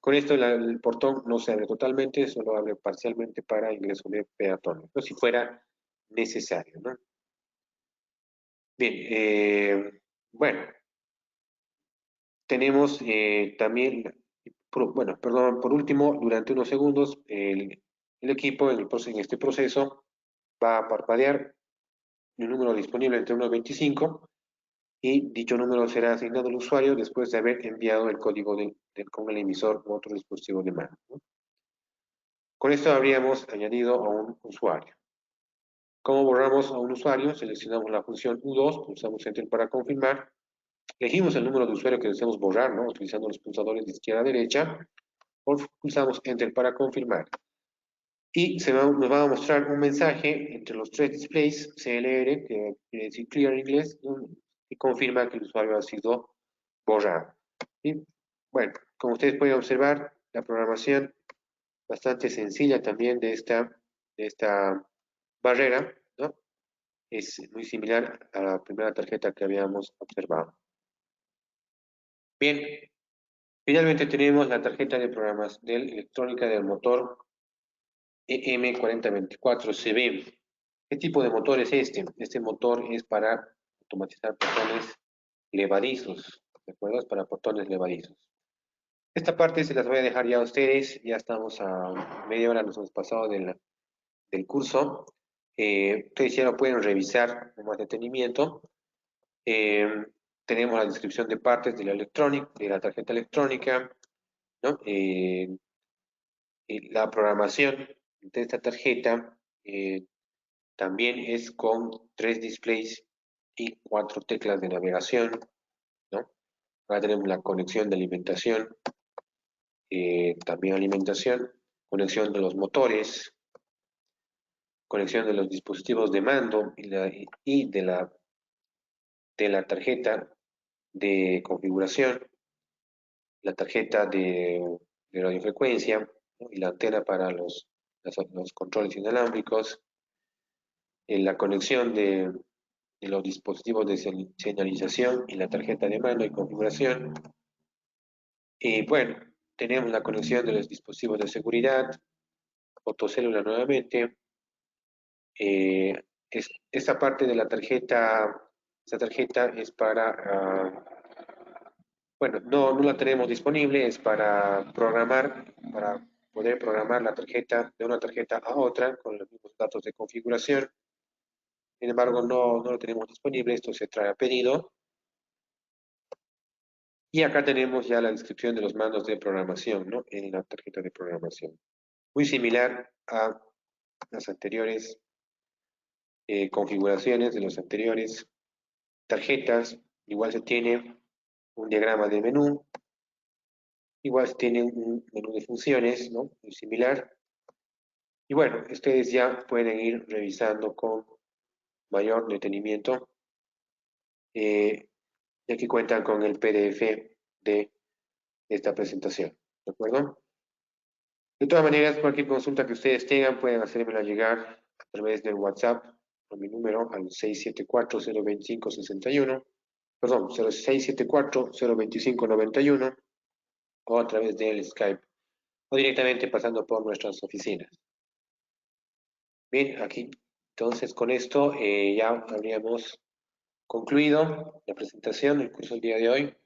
[SPEAKER 1] Con esto el portón no se abre totalmente, solo abre parcialmente para ingreso de peatones, ¿no? Si fuera necesario, ¿no? Bien, bueno, tenemos también, bueno, perdón, por último, durante unos segundos, el equipo en este proceso va a parpadear un número disponible entre 1 y 25 y dicho número será asignado al usuario después de haber enviado el código con el emisor u otro dispositivo de mano, ¿no? Con esto habríamos añadido a un usuario. ¿Cómo borramos a un usuario? Seleccionamos la función U2, pulsamos Enter para confirmar, elegimos el número de usuario que deseamos borrar, ¿no? Utilizando los pulsadores de izquierda a derecha, pulsamos Enter para confirmar. Y nos va a mostrar un mensaje entre los tres displays, CLR, que quiere decir Clear en inglés, y confirma que el usuario ha sido borrado. ¿Sí? Bueno, como ustedes pueden observar, la programación bastante sencilla también de esta barrera, ¿no? Es muy similar a la primera tarjeta que habíamos observado. Bien, finalmente tenemos la tarjeta de programas de electrónica del motor EM4024CB. ¿Qué tipo de motor es este? Este motor es para automatizar portones levadizos, ¿de acuerdo? Es para portones levadizos. Esta parte se las voy a dejar ya a ustedes, ya estamos a media hora, nos hemos pasado del curso. Ustedes ya lo pueden revisar con más detenimiento. Eh, Tenemos la descripción de partes de la tarjeta electrónica, ¿no? Y la programación de esta tarjeta también es con 3 displays y 4 teclas de navegación, ¿no? Ahora tenemos la conexión de alimentación, también alimentación, conexión de los motores, conexión de los dispositivos de mando y de la tarjeta de configuración, la tarjeta de radiofrecuencia, ¿no? Y la antena para los controles inalámbricos, la conexión de los dispositivos de señalización y la tarjeta de mando y configuración. Y bueno, tenemos la conexión de los dispositivos de seguridad, fotocélula nuevamente. Eh, Esta parte de la tarjeta, esta tarjeta es bueno, no la tenemos disponible, es para programar, para poder programar la tarjeta de una tarjeta a otra con los mismos datos de configuración. Sin embargo, no lo tenemos disponible, esto se trae a pedido. Y acá tenemos ya la descripción de los mandos de programación, ¿no? En la tarjeta de programación. Muy similar a las anteriores configuraciones de los anteriores tarjetas. Igual se tiene un diagrama de menú, igual se tiene un menú de funciones, ¿no? Muy similar. Y bueno, ustedes ya pueden ir revisando con mayor detenimiento, ya que cuentan con el PDF de esta presentación, ¿de acuerdo? De todas maneras, cualquier consulta que ustedes tengan pueden hacérmela llegar a través del WhatsApp con mi número al 674-025-61, perdón, 0674-025-91 o a través del Skype o directamente pasando por nuestras oficinas. Bien, aquí entonces con esto ya habríamos concluido la presentación del curso del día de hoy.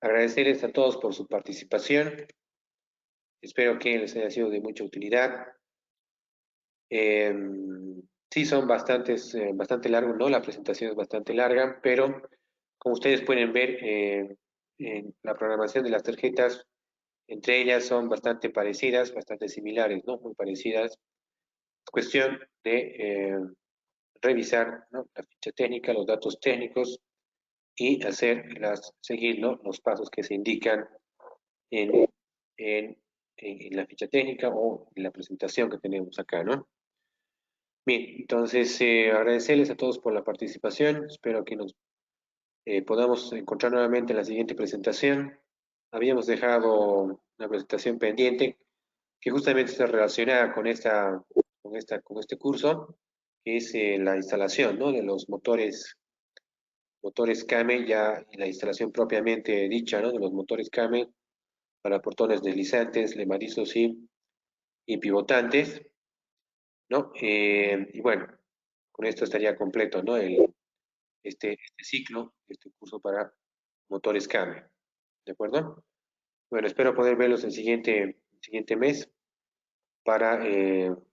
[SPEAKER 1] Agradecerles a todos por su participación. Espero que les haya sido de mucha utilidad. Eh, sí, son bastante largos, ¿no? La presentación es bastante larga, pero como ustedes pueden ver, en la programación de las tarjetas, entre ellas son bastante parecidas, bastante similares, ¿no? Muy parecidas. Es cuestión de revisar, ¿no? La ficha técnica, los datos técnicos y seguir, ¿no? Los pasos que se indican en, en, en la ficha técnica o en la presentación que tenemos acá, ¿no? Bien, entonces agradecerles a todos por la participación. Espero que nos podamos encontrar nuevamente en la siguiente presentación. Habíamos dejado una presentación pendiente que justamente está relacionada con este curso, que es la instalación, ¿no? De los motores Camel, ya la instalación propiamente dicha, ¿no? De los motores Camel para portones deslizantes, lemadizos y pivotantes, ¿no? Y bueno, con esto estaría completo, ¿no? Este ciclo, este curso para motores Camel, ¿de acuerdo? Bueno, espero poder verlos el siguiente mes para